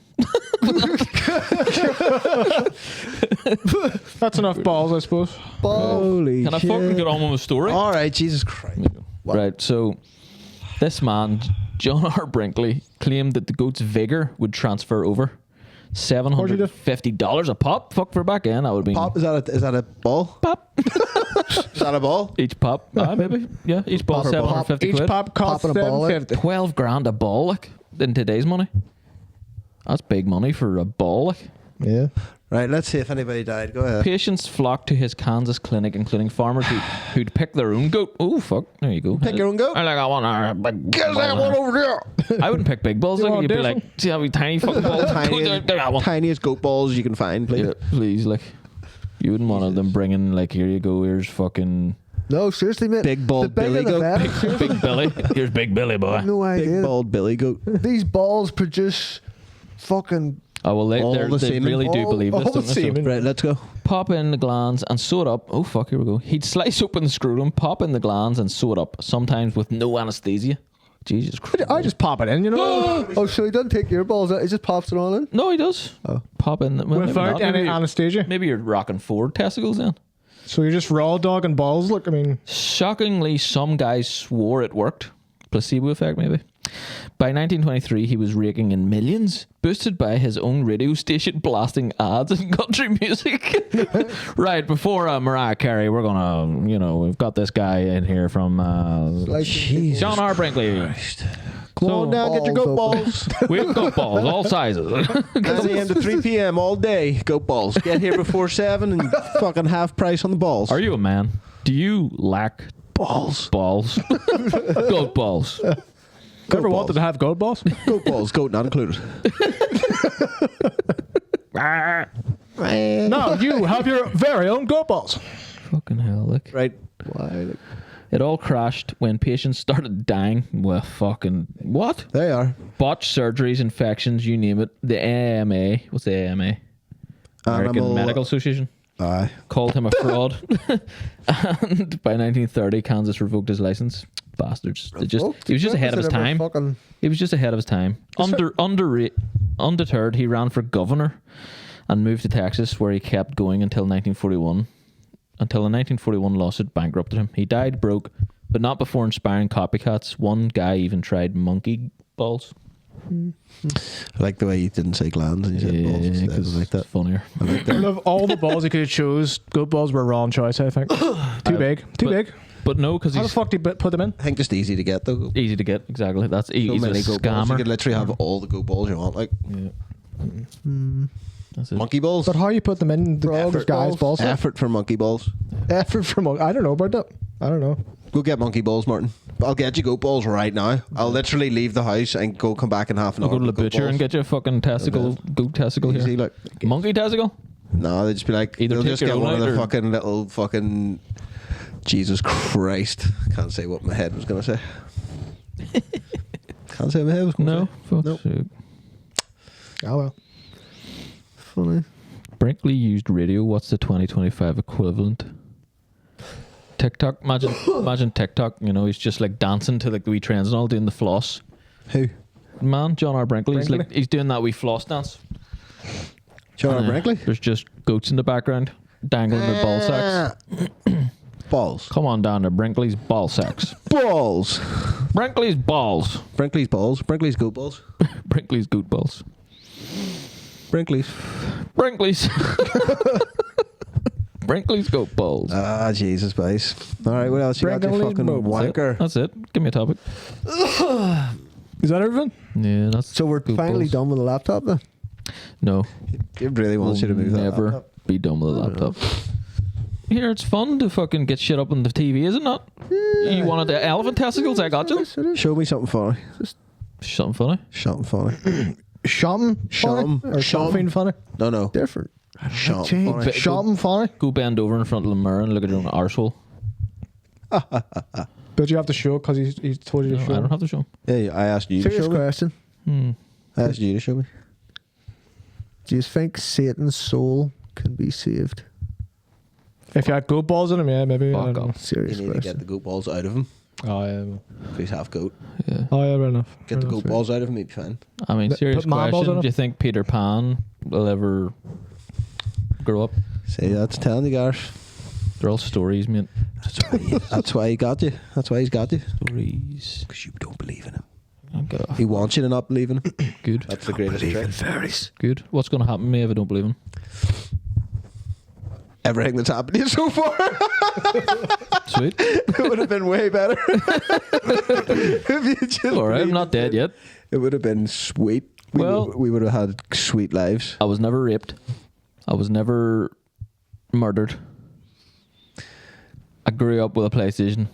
That's enough balls, I suppose. Ball. Holy Can I shit! fucking get on with my story? All right, Jesus Christ! Right, so this man, John R. Brinkly, claimed that the goat's vigor would transfer over. $750 a pop. Fuck for back in. That would be Pop, is that a ball? pop. Is that a ball? Each pop. Maybe. Yeah, each ball Pop or ball? 750 Each quid. pop costs Popping a ball, like. 750. 12 grand a ball, like, in today's money. That's big money for a ball, like. Yeah. Right, let's see if anybody died. Go ahead. Patients flocked to his Kansas clinic, including farmers who'd pick their own goat. Oh, fuck. There you go. Pick your own goat? I like, I want a big Get that ball. one over there. I wouldn't pick big balls. You Like, want you'd be this like, one? see how many tiny fucking balls? I want- Tiniest goat balls you can find, please. Yeah, please, like, you wouldn't want them bringing, like, here you go, here's fucking No, seriously, mate. Big ball The bigger Billy the goat. better. Big Billy. Here's Big Billy, boy. No Big idea. bald Billy goat. These balls produce fucking. Oh, well, All the they semen. really do All- believe all this, the don't they? So semen. Right, let's go. pop in the glands and sew it up. Oh, fuck, here we go. He'd slice open the scrotum, pop in the glands and sew it up, sometimes with no anesthesia. Jesus Christ. I just pop it in, you know? Oh, so he doesn't take your balls out. He just pops it on in. No, he does. Oh. Pop in. Well, maybe Without not. any Maybe you're- anesthesia. Maybe you're rocking forward testicles then. So you're just raw dogging balls? Look, I mean, Shockingly, some guys swore it worked. Placebo effect, maybe. By 1923, he was raking in millions, boosted by his own radio station blasting ads and country music. Right, before Mariah Carey, we're gonna, we've got this guy in here from Like, John R. Brinkley. Come on now, get your goat balls balls. We've got balls, all sizes. 9 a.m. to 3 p.m. all day. Goat balls. Get here before 7 and fucking half price on the balls. Are you a man? Do you lack balls? balls? Goat balls. ever wanted to have goat balls? Goat balls. Goat not included. No, you have your very own goat balls. Fucking hell, look. Right. why? Like, It all crashed when patients started dying. Well, fucking what? There you are. Botched surgeries, infections, you name it. The AMA, what's the AMA? American Animal- Medical Association Aye. called him a fraud. And by 1930, Kansas revoked his license. Bastards. He was just ahead of his time. Fucking, He was just ahead of his time. Undeterred, he ran for governor and moved to Texas, where he kept going until 1941. Until the 1941 lawsuit bankrupted him. He died broke, but not before inspiring copycats. One guy even tried monkey balls. I like the way you didn't say glands and you said balls instead. I because like that. it's funnier. Out of all the balls he could have chose, goat balls were a wrong choice, I think. Too big. Too big. But no, because How the he's fuck did you put them in? I think just easy to get though. easy to get. Exactly. That's So he's a many goat balls. You scammer. could literally have all the goat balls you want. Like Yeah. That's it. monkey balls. But how you put them in the Frog guy's balls? balls? Effort for monkey balls. Effort from... I don't know about that. I don't know. Go get monkey balls, Martin. I'll get you goat balls right now. I'll literally leave the house and come back in half an I'll hour. go to the with goat butcher and balls. get you a fucking testicle, goat testicle Easy, here. look. Monkey testicle? No, they just be like, Either they'll take just your get own one of out the or- fucking little fucking. Jesus Christ! Can't say what my head was gonna say. Can't say what my head was gonna No. say. Fuck's Nope. sake. Oh well. Funny. Brinkley used radio. What's the 2025 equivalent? TikTok. Imagine TikTok. You know, he's just like dancing to like the wee trends and all, doing the floss. Who? Man, John R. Brinkley. He's Brinkley? like he's doing that wee floss dance. John And, Brinkley? There's just goats in the background dangling their ball sacks. Balls. Come on down to Brinkley's ball sacks. Balls. Brinkley's balls. Brinkley's balls. Brinkley's goat balls. Brinkley's goat balls. Brinkley's. Brinkley's. Brinkley's goat balls. Ah, Jesus, boys. All right, what else you got, you Brinkley's fucking balls. wanker? That's it. Give me a topic. Is that everything? Yeah, that's So we're goat finally balls. done with the laptop then? No, It really wants you to move that never laptop. be done with a laptop. Here, it's fun to fucking get shit up on the TV, is it not? You wanted the elephant testicles? I got you. Show me something funny. Something funny. Something funny. Shopping Shom. funny? Or shopping funny? No. Different. Something Change. funny. Shopping funny? Go bend over in front of the mirror and look at your own arsehole. But you have to show it because he's told you No, to I show don't it. have to show him. Yeah, I asked you to Serious show me. question. I asked you to show me. Do you think Satan's soul can be saved? If you had goat balls in him, yeah, maybe. I Fuck don't know. You Serious need to get question. the goat balls out of him. Oh, yeah. well. If he's half goat. Yeah. Oh, yeah, right enough. Get Right the enough. goat balls out of him, he'd be fine. I mean, Put serious man balls question. on him? Do you think Peter Pan will ever grow up? See, that's telling you, Gareth. They're all stories, mate. That's why he got you. That's why he's got you. Stories. Because you don't believe in him. I'll get off. He wants you to not believe in him. Good. That's the greatest trick. Fairies. Good. What's going to happen to me if I don't believe him? Everything that's happened to you so far. Sweet. It would have been way better. If you just All right, I'm believed not dead it. yet. It would have been sweet. Well- We would have had sweet lives. I was never raped. I was never murdered. I grew up with a PlayStation.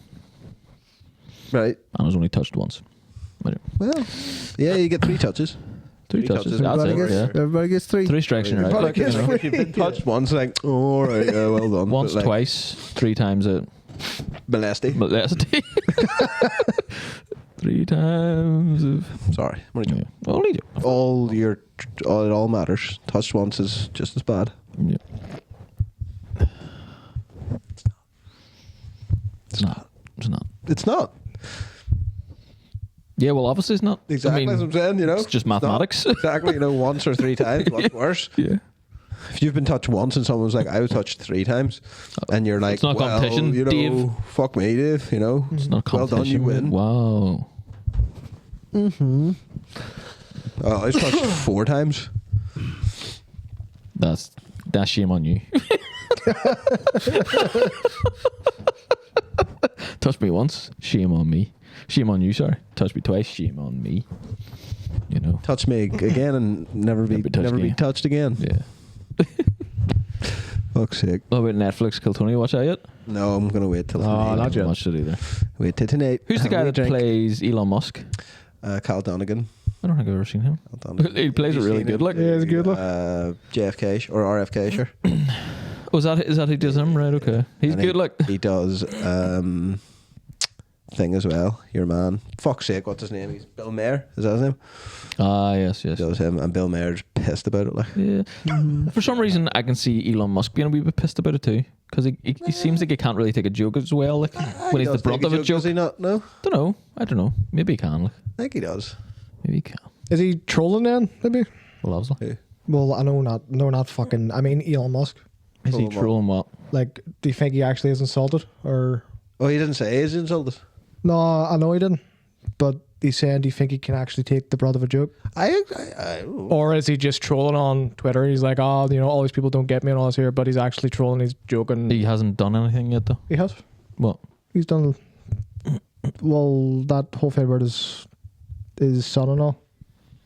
Right. I was only touched once. But Well, yeah, you get 3 touches. three Three touches. touches. That's Everybody it. gets, Yeah. everybody gets 3. 3 strikes and you're out. But Like, like, you know, if you've been touched once, like, oh, all right, yeah, well done. once, But, like, twice, 3 times it. Molesty. Molesty. 3 times of. Sorry. I'm only joking. Yeah. Only do. It all matters. Touched once is just as bad. Yeah. It's not. It's not. It's not. Yeah, well, obviously it's not. Exactly I mean, as I'm saying, you know. it's just not. mathematics. Exactly, you know, once or 3 times, what's worse? Yeah. If you've been touched once and someone's like, I was touched 3 times, and you're like, It's not a well, competition, you know, Dave. fuck me, Dave, you know. It's not a Well done, you competition. win. Wow. Oh, I was touched 4 times. That's shame on you. Touch me once, shame on me. Shame on you, sorry. Touch me twice, shame on me. You know. Touch me again and never be touched again. Yeah. Fuck's sake. What about Netflix? Kill Tony, watch that yet? No, I'm gonna wait till Oh, tonight. not I haven't yet. watched it either. Wait till tonight. Who's the Have guy a that drink. plays Elon Musk? Cal Donegan. I don't think I've ever seen him. Cal Donegan. He plays it Have you really seen good, him? like. Yeah, it's good, look. JFK or RFK, sure. Oh, is that who does him? Right, okay. He's And good, like. he does thing as well. Your man. Fuck's sake, what's his name? He's Bill Maher. Is that his name? Ah, yes. He does him, and Bill Maher's pissed about it. Like, Yeah. For some reason, I can see Elon Musk being a wee bit pissed about it too. Because he seems like he can't really take a joke as well, like when he's the does brunt take of a joke. Does he not? No, I don't know. Maybe he can. Like, I think he does. maybe he can. Is he trolling then? Maybe. Well, obviously. Who? Well, I know not. No, not fucking. I mean, Elon Musk. Is he Trolling what? trolling what? Like, do you think he actually is insulted, or? Oh, he didn't say he's insulted. No, I know he didn't. But he's saying, do you think he can actually take the brunt of a joke, or is he just trolling on Twitter? He's like, oh, you know, all these people don't get me and all this here, but he's actually trolling. He's joking. He hasn't done anything yet, though. He has. What? He's done. Well, that whole thing about his son and all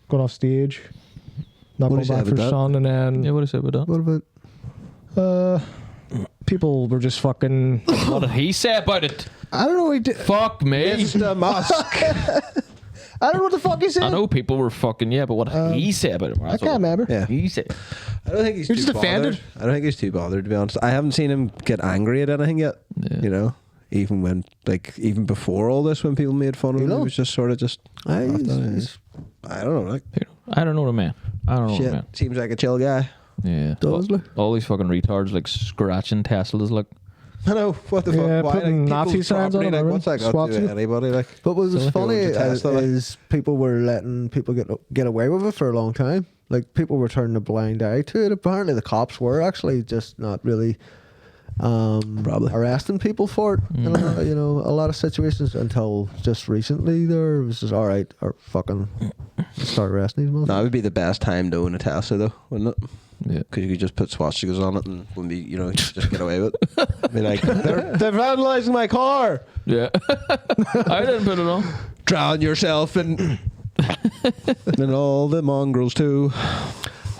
going off stage, not What going did he back say for about his that? son, and then Yeah, what did he say about that? What about people were just fucking. What did he say about it? I don't know what he did. Fuck me. Mr. Musk. I don't know what the fuck he said. I know people were fucking but what he said about him. I can't remember. Yeah. He said. I don't think he's You're too just offended? bothered. I don't think he's too bothered, to be honest. I haven't seen him get angry at anything yet. Yeah. You know, even before all this, when people made fun of him, he was just sort of just. I don't know. Like, I don't know the man. I don't know the shit, man. seems like a chill guy. Yeah. Does look. All these fucking retards like scratching Teslas like. I know, what the Yeah, fuck? Why, putting like, Nazi people's signs on property, them, like, what's that got SWAT to do with team. anybody? Like, But what was funny going to Tesla, like. is people were letting people get away with it for a long time. Like people were turning a blind eye to it. Apparently, the cops were actually just not really Probably. arresting people for it. In a lot of situations until just recently. There was just all right, or fucking start arresting these motherfuckers. that would be the best time to own a Tesla, though, wouldn't it? Yeah. Because you could just put swastikas on it and wouldn't be, you know, just get away with it. Be like, they're vandalizing my car. Yeah. I didn't put it on. Drown yourself and all the mongrels too.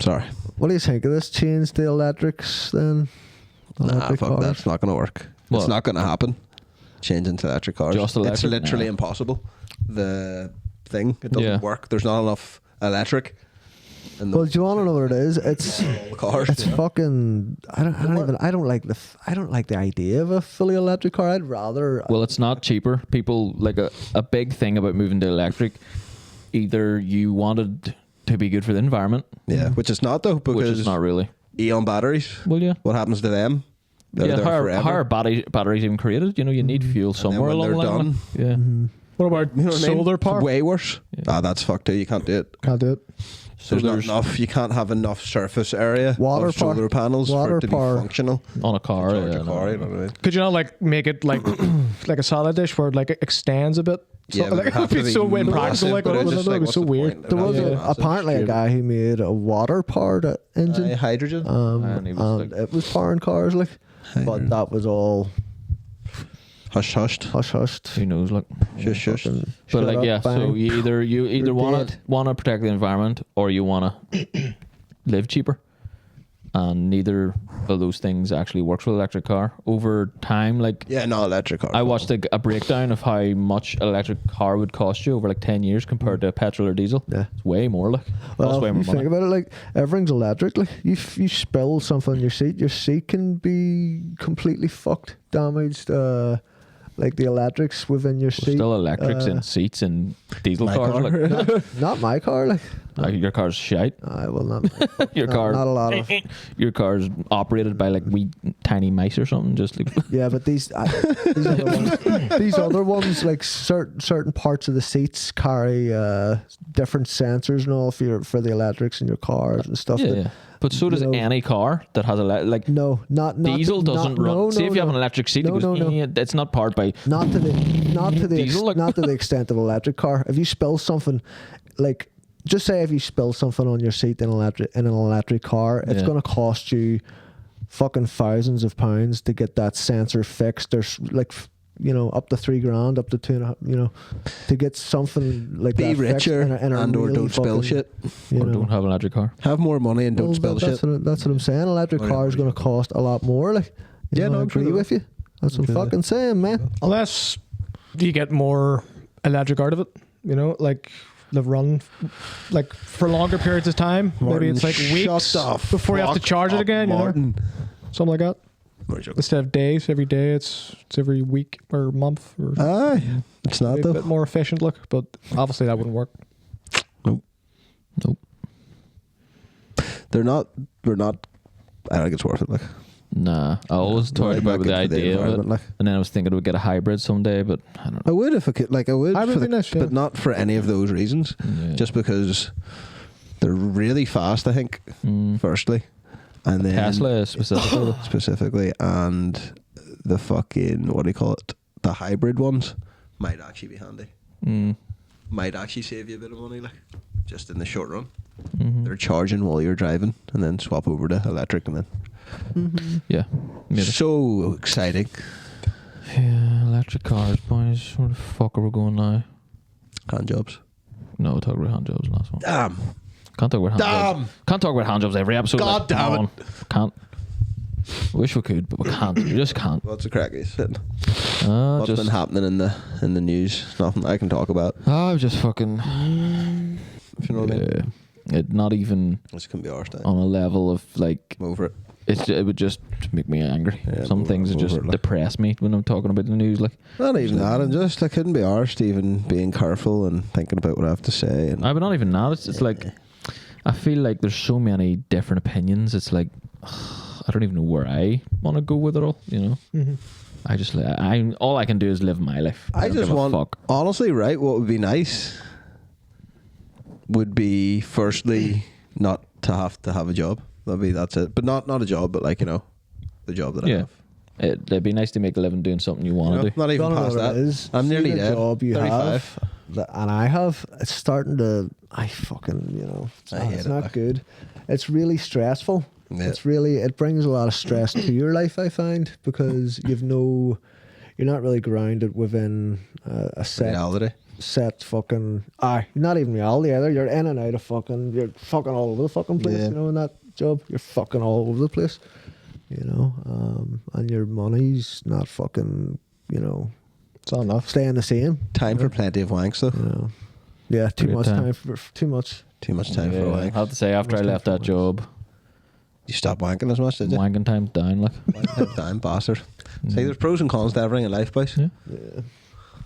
Sorry. What do you think of this change to electrics then? Nah, Electric fuck, cars? that's not going to work. What? It's not going to happen. Changing to electric cars. Just electric? It's literally Nah. impossible. The thing, it doesn't Yeah. work. There's not enough electric in Well, do you want to know what it is? It's the cars. it's fucking. I don't like the idea of a fully electric car. I'd rather. Well, it's not cheaper. People like a big thing about moving to electric. Either you wanted to be good for the environment, Yeah, which is not though, which because is not really. Eon batteries. Well, yeah. What happens to them? They're Yeah, there how forever. are batteries even created? You know, you need fuel then somewhere when along the they're line. done- Yeah. What about You know what I mean? solar power? Way worse. That's fucked too. You can't do it. Can't do it. So There's not there's enough. You can't have enough surface area Water of solar power- panels for water it to power. be functional. on a car. Charge Yeah, a car, no. you know what I mean? Could you not like make it like like a salad dish where it like extends a bit? So, Yeah, but like, it'd have it would to be be so massive, impractical. Like, but what it's was just it? like, It was what's so the weird. point? There was Yeah, a, massive, apparently a stupid. guy who made a water powered engine. Hydrogen. And he was And like- it was powering cars, like, but that was all Hushed. hush hushed. Who knows? Like, Shush, shush. but Shut like, up, yeah. So bang. you either You're want dead. to protect the environment, or you want to live cheaper. And neither of those things actually works with electric car over time. Like, Yeah, no electric car. I watched a breakdown of how much electric car would cost you over like 10 years compared to petrol or diesel. Yeah. It's way more. Like, Well, costs way you more think money. about it, like everything's electric. Like you spill something on your seat can be completely fucked, damaged. Like the electrics within your There's seat. still electrics in seats and diesel cars. car. Like, Not my car. Like, your car's shite. I will not. Your car, Not a lot of. your car's operated by like wee tiny mice or something. Just like Yeah, but these other ones, like certain parts of the seats carry different sensors and all for the electrics in your cars and stuff. yeah, that- yeah. But so does you know- any car that has like No, not diesel doesn't run. No, See no, if you have no. an electric seat, No, it goes. no, no. It's not powered by. Not to the Diesel, like- not to the extent of an electric car. If you spill something, like just say if you spill something on your seat in an electric car, it's Yeah. going to cost you fucking thousands of pounds to get that sensor fixed. There's like up to $3,000, up to $2,500, to get something like Be that fixed richer in a and or really don't spill fucking, shit. you Or know. don't have an electric car. Have more money and don't Well, spill that's shit. what I'm saying. Electric Oh, yeah, car is what going do to you cost a lot more. Like, Yeah, no, I I'm sure agree they with you. That's what I'm sure they fucking saying, man. Unless you get more electric out of it, like the run, like for longer periods of time. Maybe it's like weeks before you have to charge it again. Martin. Something like that. Martin. Instead of days, every day, it's every week or month or Aye, it's not maybe a though. bit more efficient. Look, but obviously that wouldn't work. Nope. They're not. We're not. I don't think it's worth it. Like, Nah, I always toyed Not about the good for the idea of it, environment, like. and then I was thinking we'd get a hybrid someday, but I don't I know. would if I could. Like, I would, I would for be the, nice, yeah. but not for any of those reasons. Yeah. Just because they're really fast. I think. Firstly, and then Tesla specifically. specifically, and the fucking what do you call it? The hybrid ones might actually be handy. Might actually save you a bit of money, like just in the short run. They're charging while you're driving, and then swap over to electric, and then Yeah, maybe. so exciting. Yeah, electric cars, boys. Where the fuck are we going now? Hand jobs. No, we'll talk about hand jobs last one. Damn. Can't talk about hand jobs. Can't talk about hand jobs every episode. God like, damn come it. on. Can't. Wish we could, but we can't. We just can't. What's the crack? What's Just been happening in the news? Nothing I can talk about. just fucking. If you know what I mean. It not even This can be our time. on a level of like. I'm over it. It would just make me angry. Yeah, Some things that just depress me when I'm talking about the news. Like, Not even that. I'm just I couldn't be arsed even being careful and thinking about what I have to say. And but not even that. It's like I feel like there's so many different opinions. It's like I don't even know where I want to go with it all. You know. Mm-hmm. I just all I can do is live my life. I don't just give a want, fuck. honestly, right? What would be nice would be firstly not to have a job. That's it. But not a job, but like, you know, the job that I have. It'd be nice to make a living doing something you want to do. Not even Don't know past what that. it is. I'm See nearly the dead. job you 35. have, and I have. It's starting to. I fucking. You know. I hate It's it, not like. good. It's really stressful. Yeah. It's really. It brings a lot of stress to your life. I find because you've no. You're not really grounded within a set. Reality. Set fucking. Not even reality either. You're in and out of fucking. You're fucking all over the fucking place. Yeah. You know, in that job, you're fucking all over the place. You know, and your money's not fucking. You know, It's not enough. staying the same. Time for plenty of wanks, though. You know. Yeah, too Great much time. time for too much. Too much time for a Yeah, wank. I have to say, after I left that job, You stopped wanking as much, did you? wanking time's down. Like, Damn bastard. See, there's pros and cons to everything in life, boys. Yeah. Yeah.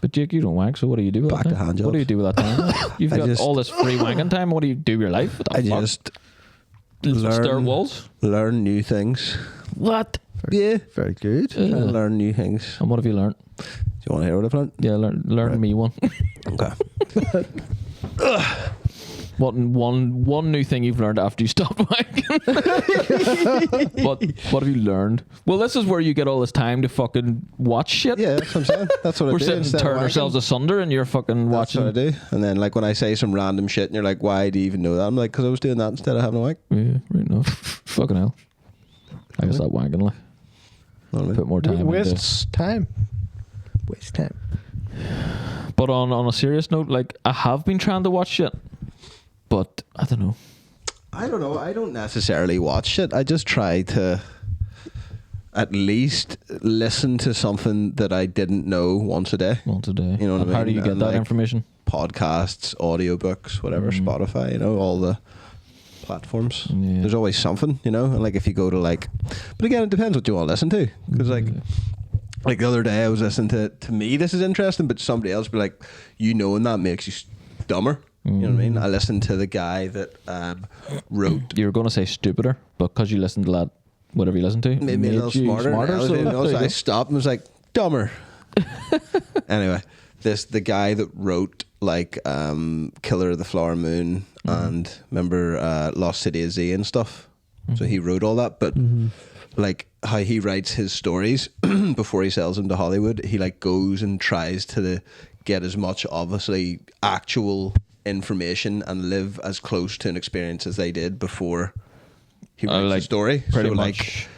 but Jake, you don't wank. So what do you do with Back that to time? hand What do jobs. you do with that time? You've I got just- all this free wanking time. What do you do with your life? What the I fuck? just Stare at walls. learn new things. What? Yeah. Very good. Try to learn new things. And what have you learned? Do you want to hear what I've learned? Yeah, learn me one. Okay. One new thing you've learned after you stopped wanking? what have you learned? Well, this is where you get all this time to fucking watch shit. Yeah, that's what I'm saying. That's what I We're do. sitting instead of turning wanking. ourselves asunder, and you're fucking That's watching. what I do. And then, like, when I say some random shit, and you're like, why do you even know that? I'm like, because I was doing that instead of having a wank. Yeah, right enough. Fucking hell. I guess that wanking, like, Know what I mean? put more time into. Wastes time. Waste time. But on a serious note, like, I have been trying to watch shit, but I don't know. I don't know. I don't necessarily watch it. I just try to at least listen to something that I didn't know once a day. Once a day. You know what And I mean? How do you get And, that like, information? Podcasts, audiobooks, whatever, Spotify, you know, all the platforms. Yeah. There's always something, you know. And like if you go to like, but again, it depends what you want to listen to. Because like the other day I was listening to me, this is interesting, but somebody else be like, you know, and that makes you dumber. You know what I mean? I listened to the guy that wrote. You were going to say stupider, but because you listened to that, whatever you listened to, Made me a little you smarter. so So there you I go. stopped and was like, dumber. Anyway, the guy that wrote like Killer of the Flower Moon and remember Lost City of Z and stuff. So he wrote all that, but like how he writes his stories before he sells them to Hollywood, he like goes and tries to get as much obviously actual information and live as close to an experience as they did before he writes like the story. Pretty So, much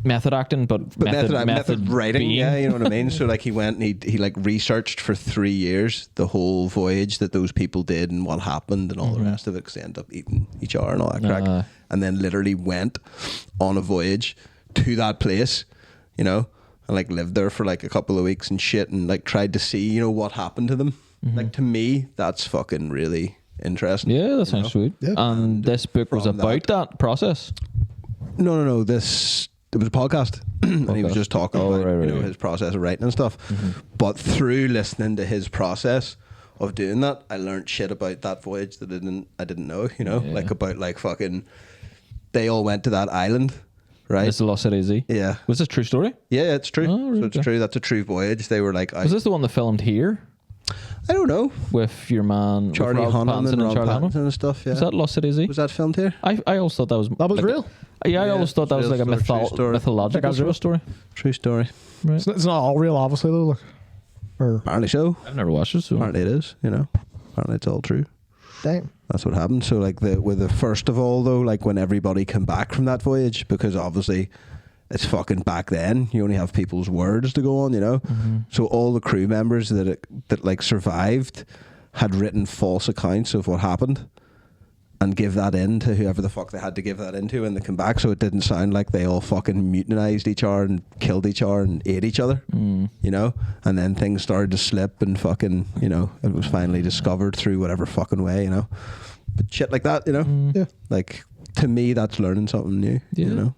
method acting, but method writing, being. yeah, you know what I mean. So like he went and he like researched for 3 years the whole voyage that those people did and what happened and all the rest of it, because they ended up eating each other and all that crack, and then literally went on a voyage to that place, you know, and like lived there for like a couple of weeks and shit, and like tried to see, you know, what happened to them. Like to me, that's fucking really interesting. Yeah, that sounds sweet. Yeah. And this book was from about that process. No. It was a podcast, and he was Podcast. just talking Oh, about right, you know right. his process of writing and stuff. But through listening to his process of doing that, I learned shit about that voyage that I didn't know. You know, Yeah. like about like fucking. They all went to that island, right? It's the Lost City of Z. Yeah, Was this a true story? yeah, it's true. Oh, So right, it's okay. true. That's a true voyage. They were like, Was this the one that filmed here I don't know, with your man Charlie with Rob Hunnam Pattinson and Rob Charlie Hunnam? Pattinson and stuff. Yeah, Was that Lost City of Z? was that filmed here? I always thought that was real. Yeah, I Yeah, always thought that was real like a story, true story. mythological Like, sort of story. True story. It's not all real, obviously, though. Like, or Apparently so. I've never watched it, so Apparently it is. You know, apparently it's all true. damn. That's what happened. So like with the first of all though, like when everybody came back from that voyage, because obviously it's fucking back then, you only have people's words to go on, you know. So all the crew members that like survived had written false accounts of what happened, and give that in to whoever the fuck they had to give that into when they come back, so it didn't sound like they all fucking mutinized each other and killed each other and ate each other, you know. And then things started to slip and fucking, you know, it was finally discovered through whatever fucking way, you know. But shit like that, you know. Yeah. Like, to me, that's learning something new, Yeah. you know.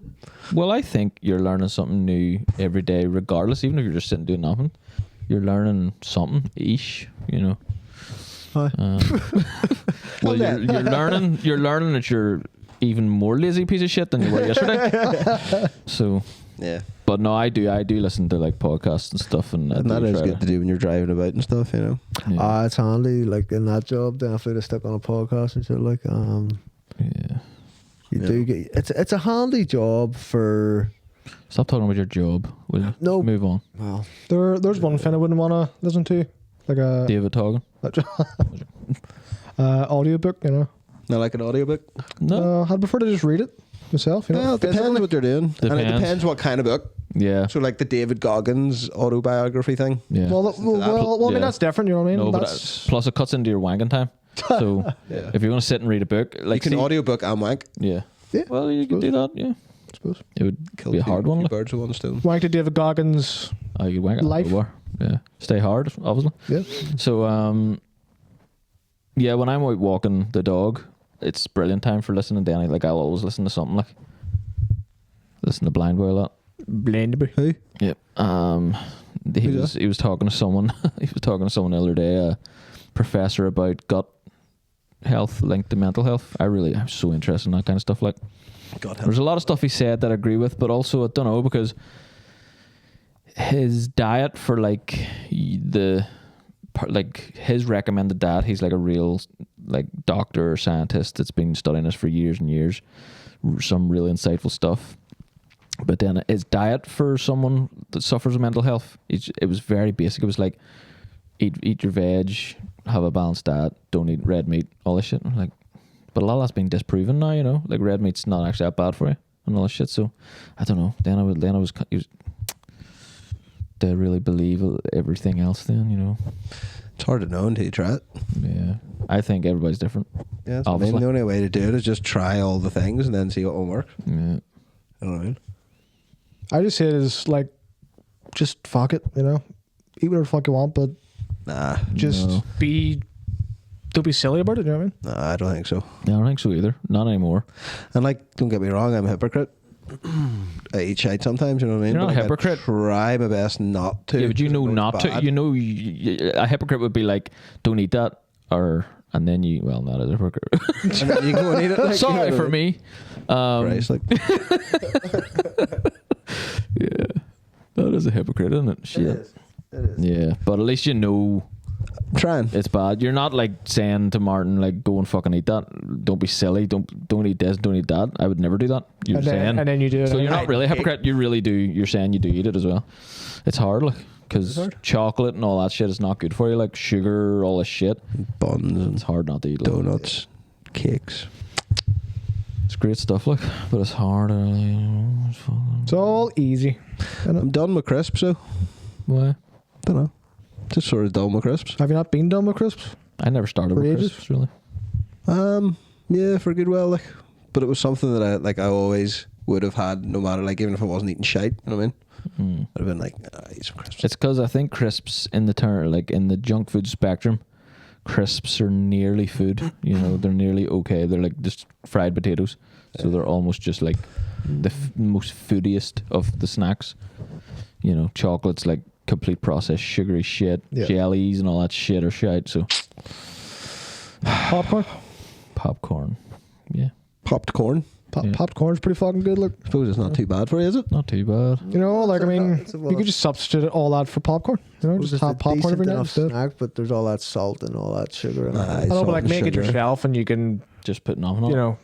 Well, I think you're learning something new every day, regardless. Even if you're just sitting doing nothing, you're learning something. Ish, you know. Aye. Well, you're learning that you're even more lazy piece of shit than you were yesterday. So, Yeah. but no, I do listen to like podcasts and stuff, and And that is good to do when you're driving about and stuff, you know. Yeah. It's handy, like in that job, definitely to stick on a podcast and shit. Like, Yeah. you do get it's a handy job for. Stop talking about your job, will you? No. Move on. Well, There's one thing I wouldn't want to listen to, like a David talking. audiobook, you know. Not like an audiobook. No. I'd prefer to just read it myself, you know. Well, it depends what they're doing. And it Depends. depends what kind of book. Yeah. So like the David Goggins autobiography thing. Yeah. Well, I mean, Yeah. that's different, you know what I mean? No, but That's plus it cuts into your wanking time. So Yeah. if you're going to sit and read a book, You like can audiobook and wank. yeah. Yeah, Well, you could do that. Yeah. I suppose. It would Kill be a hard one. two Like. birds with one stone. Wank to David Goggins. Oh, you wank it. Life. Over. Yeah. Stay hard, obviously. Yeah. So yeah, when I'm out walking the dog, it's brilliant time for listening to any. Like I'll always listen to something like listen to Blind Boy a lot. Blind Boy. Who? Yep. He was talking to someone. He was talking to someone the other day, a professor, about gut health linked to mental health. I'm so interested in that kind of stuff. Like, God help. there's a lot of stuff he said that I agree with, but also I don't know, because his diet for like his recommended diet, he's like a real like doctor or scientist that's been studying this for years and years. Some really insightful stuff. But then his diet for someone that suffers with mental health, it was very basic. It was like eat your veg, have a balanced diet, don't eat red meat, all this shit. I'm like, but a lot of that's been disproven now, you know. Like red meat's not actually that bad for you and all this shit. So I don't know. Then I was to really believe everything else. Then, you know. It's hard to know until you try it. Yeah, I think everybody's different. Yeah, that's what I mean. Obviously. The only way to do it is just try all the things and then see what will work. Yeah. You know what I mean? I just say it is like, just fuck it, you know. Eat whatever the fuck you want, but Nah, just No. don't be silly about it, you know what I mean? I don't think so. I don't think so either. Not anymore. And like, don't get me wrong, I'm a hypocrite. I eat shite sometimes, you know what I mean? You're not But, a like, hypocrite. I try my best not to. Yeah, but you know because I not it's to. bad. You know, a hypocrite would be like, don't eat that, and then you. Well, not a hypocrite. And then you go and eat it. Like, you Sorry know for what I mean? me. Christ, like, Yeah, that is a hypocrite, isn't it? Shit. It is. Yeah, but at least you know I'm trying. it's bad. You're not like saying to Martin, like, go and fucking eat that. Don't be silly. Don't eat this. Don't eat that. I would never do that. You're saying, And then you do it. so you're and not really a hypocrite. You really do. You're saying you do eat it as well. It's hard, like, because chocolate and all that shit is not good for you. Like sugar, all this shit. Buns It's and hard not to eat. Like. donuts, cakes. It's great stuff, like, but it's hard. It's fucking- It's all easy. I'm done with crisps, so Why? don't know. Just sort of done with crisps. Have you not been done with crisps? I never started For with ages? crisps, really. Yeah, for a good while, like, but it was something that I always would have had, no matter, like, even if I wasn't eating shite. You know what I mean? I'd have been like, eat some crisps. It's because I think crisps in the junk food spectrum, crisps are nearly food. You know, they're nearly okay. They're like just fried potatoes, so they're almost just like the most foodiest of the snacks. You know, chocolate's like complete processed sugary shit. Yeah. Jellies and all that shit are shite. So popcorn, yeah, Popped corn. Yeah. Popped corn's pretty fucking good. Look, I suppose it's not too bad for you, is it? not too bad. you know, like I mean, It's a- you could just substitute all that for popcorn. You know, just have popcorn every night instead. snack, but there's all that salt and all that sugar in Aye. it. I know, Salt but like and make it sugar. yourself, and you can, Just put nothing on. you know,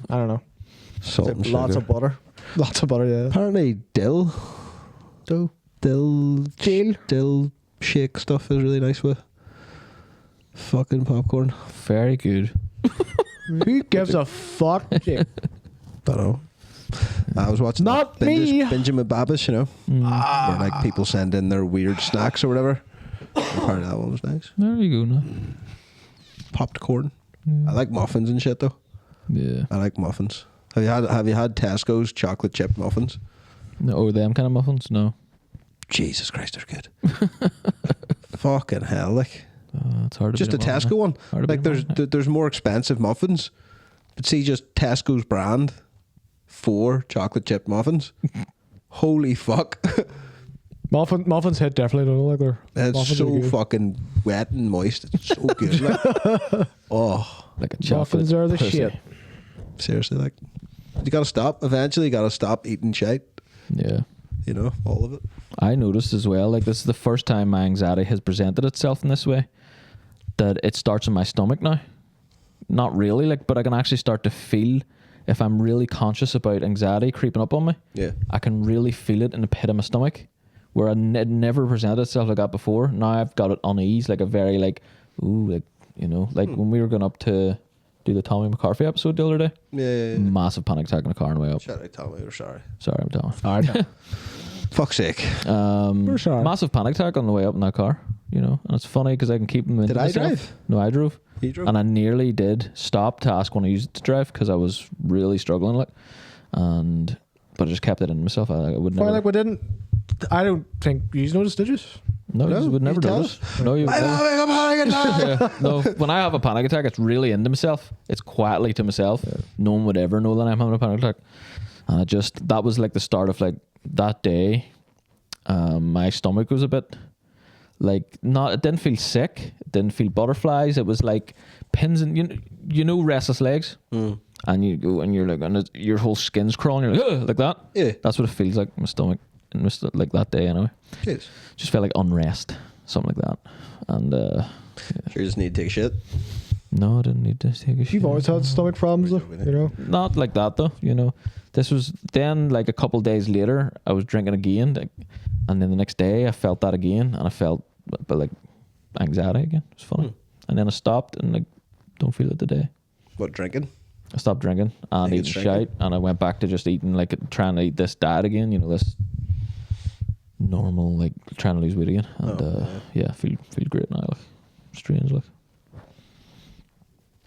I don't know, Salt and sugar. Lots of butter. lots of butter. Yeah. Apparently, dill shake stuff is really nice with fucking popcorn. Very good. Who gives a fuck? Don't know. I was watching Not that me. Benjamin Babbage, you know, where like people send in their weird snacks or whatever. Apparently that one was nice. There you go now. Popped corn. I like muffins and shit though. Yeah. I like muffins. Have you had Tesco's chocolate chip muffins? No, or them kind of muffins? No. Jesus Christ, they're good. Fucking hell, like. It's hard to Just a beat 'em all, Tesco isn't it? one. Hard to Like beat 'em all, there's more expensive muffins, but see, just Tesco's brand, 4 chocolate chip muffins. Holy fuck! Muffins hit definitely don't like they're It's muffins are so good. fucking wet and moist. It's so good. Like, oh, like a chocolate Muffins are the pussy. shit. seriously, like you gotta stop. Eventually, you gotta stop eating shit. Yeah. You know, all of it. I noticed as well, like this is the first time my anxiety has presented itself in this way, that it starts in my stomach now. Not really, like, but I can actually start to feel, if I'm really conscious about anxiety creeping up on me, Yeah. I can really feel it in the pit of my stomach, where it never presented itself like that before. Now I've got it unease, like a very like, ooh, like, you know, like when we were going up to do the Tommy McCarthy episode the other day, Yeah. massive panic attack in the car on the way up. Shut up, Tommy. We're sorry. Sorry, I'm telling. All right. Fuck's sake. We're sorry. Massive panic attack on the way up in that car, you know, and it's funny because I can keep them in. Did I drive? No, I drove. You drove? And I nearly did stop to ask when I used it to drive because I was really struggling, like, but I just kept it in myself. I would never. Fine, like we didn't. I don't think you noticed, did you? No, No, you would never you tell notice. No, you would I'm never. having a panic attack. Yeah, no, when I have a panic attack, it's really into myself. It's quietly to myself. No one would ever know that I'm having a panic attack. And that was like the start of like that day. My stomach was a bit like it didn't feel sick. It didn't feel butterflies. It was like pins and you know restless legs. And you go and you're like, and your whole skin's crawling. You're like, ugh, like that. Yeah. That's what it feels like. My stomach, and like that day anyway. Jeez. Just felt like unrest, something like that. And Sure, you just need to take a shit. no, I didn't need to take a shit. You've always had stomach problems, though. You know. Not like that though, you know. This was then like a couple days later, I was drinking again, like, and then the next day I felt that again, and I felt but like anxiety again. It was funny. And then I stopped and like don't feel it today. What, drinking? I stopped drinking and Think eating it's drinking? shite, and I went back to just eating like trying to eat this diet again, you know, this normal like trying to lose weight again, and yeah, feel great now. Like strange, like.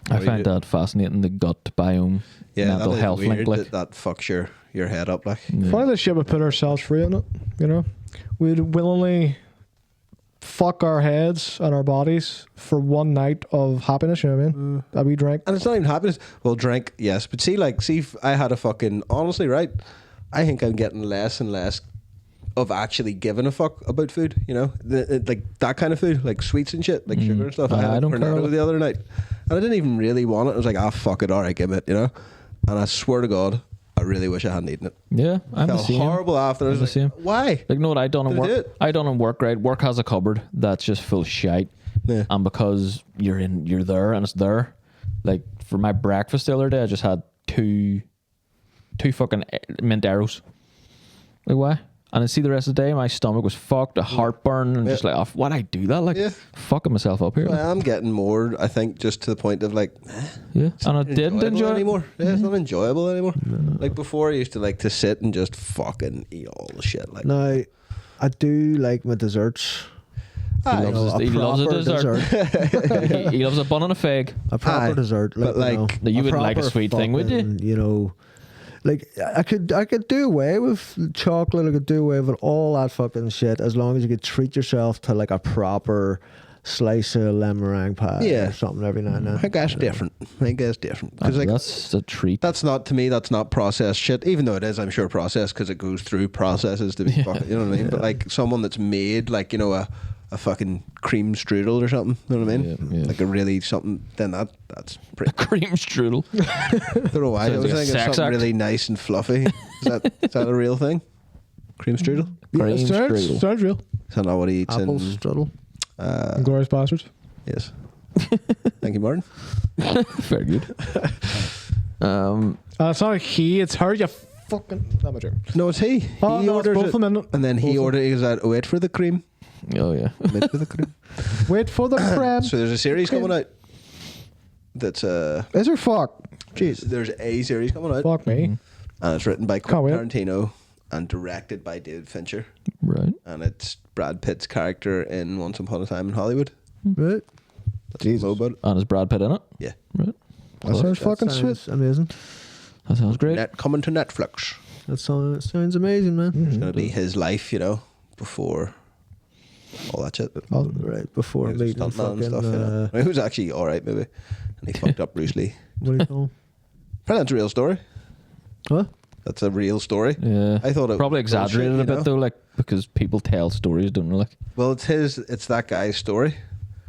I Well, find you- that fascinating, the gut biome, Yeah, mental that is health weird link, like. that fucks your head up, like. Yeah. Funny the shit we put ourselves free on it. You know, we'd willingly fuck our heads and our bodies for one night of happiness. You know what I mean? That we drank. And it's not even happiness. Well, drink, yes, but see, if I had a fucking honestly, right? I think I'm getting less and less of actually giving a fuck about food. You know, like that kind of food, like sweets and shit, like sugar and stuff. I had I a don't care cornetto about- the other night, and I didn't even really want it. I was like, fuck it, all right, give me it, you know. And I swear to God, I really wish I hadn't eaten it. Yeah, I'm the Felt same. horrible after. I was I'm the like, same. why? Like, no, what I done in Did I do work. it? I done in work. Right, work has a cupboard that's just full of shite, Yeah. and because you're there and it's there. Like for my breakfast the other day, I just had two fucking mint arrows. Like why? And then see the rest of the day, my stomach was fucked, a heartburn, and Yeah. just like, oh, why'd I do that? Like, Yeah. fucking myself up here. I am getting more. I think just to the point of like, Yeah, and I didn't enjoyable enjoy it. anymore. Yeah, it's not enjoyable anymore. Like before, I used to like to sit and just fucking eat all the shit. Like, Now, I do like my desserts. He loves, he loves a proper dessert. he loves a bun and a fig. A proper Aye, dessert. but Like, like- Now, you a wouldn't like a proper sweet thing, would you? fucking, You know, like I could do away with chocolate. I could do away with all that fucking shit as long as you could treat yourself to like a proper slice of lemon meringue pie Yeah. or something every now and then. I think that's different. I think that's different because like That's a treat. that's not to me. That's not processed shit. Even though it is, I'm sure processed because it goes through processes to be. Fucking, you know what I mean? But like someone that's made like a fucking cream strudel or something. You know what I mean? Yeah, yeah. Like a really something. Then that's pretty. Cream strudel. I don't know why. I Sounds was like a thinking sex something act. really nice and fluffy. Is that a real thing? Cream strudel? Cream Yeah, strudel. sounds real. Is that not what he eats Apple in? strudel. Glorious bastards. Yes. Thank you, Martin. Very good. It's not a he, it's her. You fucking. Not my joke. No, it's he. Oh, He no, it's orders both it, of them, isn't it? and then he Both of ordered. He goes out. Wait for the cream. Oh yeah. Wait for the cream. Wait for the crab. So there's a series coming out. That's Is there fuck? Jeez. There's a series coming out, Fuck me. and it's written by Can't wait. Quentin Tarantino and directed by David Fincher, Right. and it's Brad Pitt's character in Once Upon a Time in Hollywood. Right. That's what I know about it. And is Brad Pitt in it? Yeah. Right. Plus. sounds fucking sounds sweet. amazing. That sounds great. Coming to Netflix. That sounds amazing, man. It's gonna be his life, you know, before all that shit. Oh, right before He was a meeting stuntman and fucking. stuff, you know. It was actually all right, maybe, and he fucked up Bruce Lee. What do you call him? But that's a real story. What? That's a real story. Yeah. I thought it probably was exaggerated bullshit, a you bit know? though, like because people tell stories, don't they? Like, Well, it's that guy's story.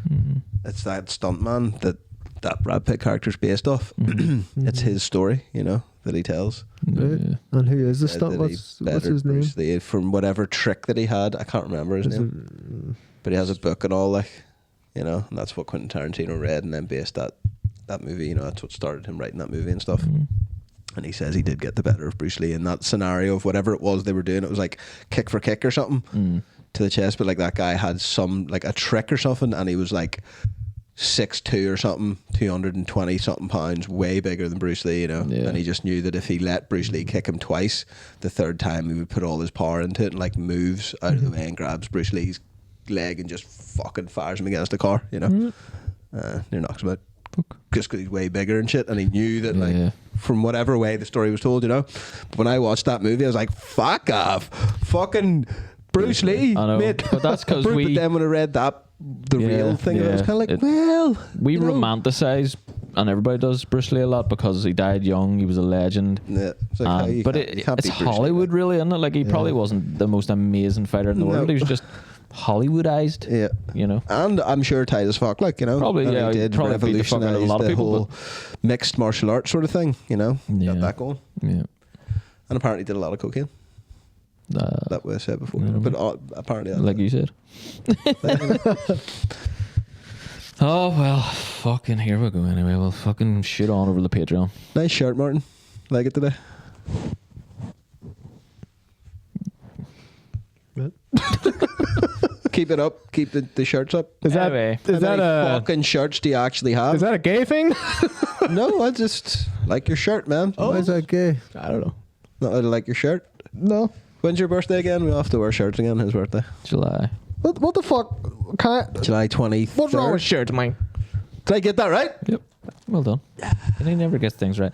mm-hmm. It's that stuntman that Brad Pitt character's based off. It's his story, you know, that he tells. Right. Yeah. And who is the That stunt? he What's bettered his name? Bruce Lee from whatever trick that he had. I can't remember his Is name. But he has a book and all, like, you know, and that's what Quentin Tarantino read and then based that movie, you know, that's what started him writing that movie and stuff. And he says he did get the better of Bruce Lee in that scenario of whatever it was they were doing. It was like kick for kick or something to the chest, but like that guy had some, like a trick or something, and he was like 6'2" or something, 220 something pounds, way bigger than Bruce Lee, you know. Yeah. And he just knew that if he let Bruce Lee kick him twice, the third time he would put all his power into it and like moves out of the way and grabs Bruce Lee's leg and just fucking fires him against the car, you know. Near knocks him out. Just because he's way bigger and shit, and he knew that, like, Yeah. from whatever way the story was told, you know. But when I watched that movie, I was like, "Fuck off, fucking Bruce Lee, I know, mate." but that's 'cause But we- then when I read the Yeah, real thing, I was yeah. kind of like, It- "Well, we you know." romanticize, and everybody does Bruce Lee a lot because he died young. He was a legend. Yeah, it's like, how you But can't- you can't it's beat Bruce Lee, Hollywood, like. really, isn't it? Like he probably wasn't the most amazing fighter in the No. world. He was just Hollywoodized. Yeah, You know. and I'm sure tight as fuck, like, you know. Probably, and yeah, he he did probably beat the fuck out of a revolutionise lot of the people, whole mixed martial arts sort of thing, you know. Yeah. Got that going, Yeah. and apparently did a lot of cocaine. That was said before, I don't but know. apparently, Like you said. Oh well, fucking here we go. Anyway, we'll fucking shit on over the Patreon. nice shirt, Martin. Like it today. What? Keep it up. Keep the shirts up. Is that Anyway. is How that many a fucking shirts do you actually have? is that a gay thing? No, I just like your shirt, man. Why is that gay? I don't know. Not that I like your shirt. No. When's your birthday again? We'll have to wear shirts again. His birthday, July. What the fuck? July 23rd. What's wrong with shirts, man? Did I get that right? Yep. Well done. And he never gets things right.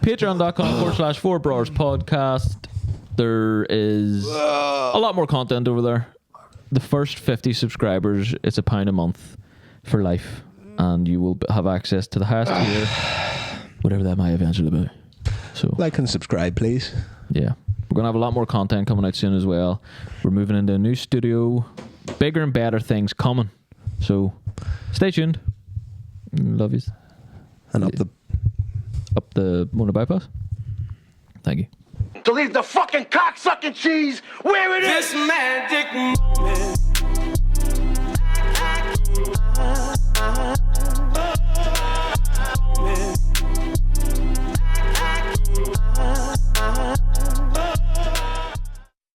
Patreon.com/4Brors podcast. There is a lot more content over there. The first 50 subscribers, it's £1 a month for life. And you will have access to the highest tier, whatever that might eventually be. So, Like and subscribe, please. yeah. We're going to have a lot more content coming out soon as well. We're moving into a new studio. Bigger and better things coming. So, stay tuned. Love you. And up the Up the motor bypass. Thank you. To leave the fucking cocksucking cheese where it is. This magic moment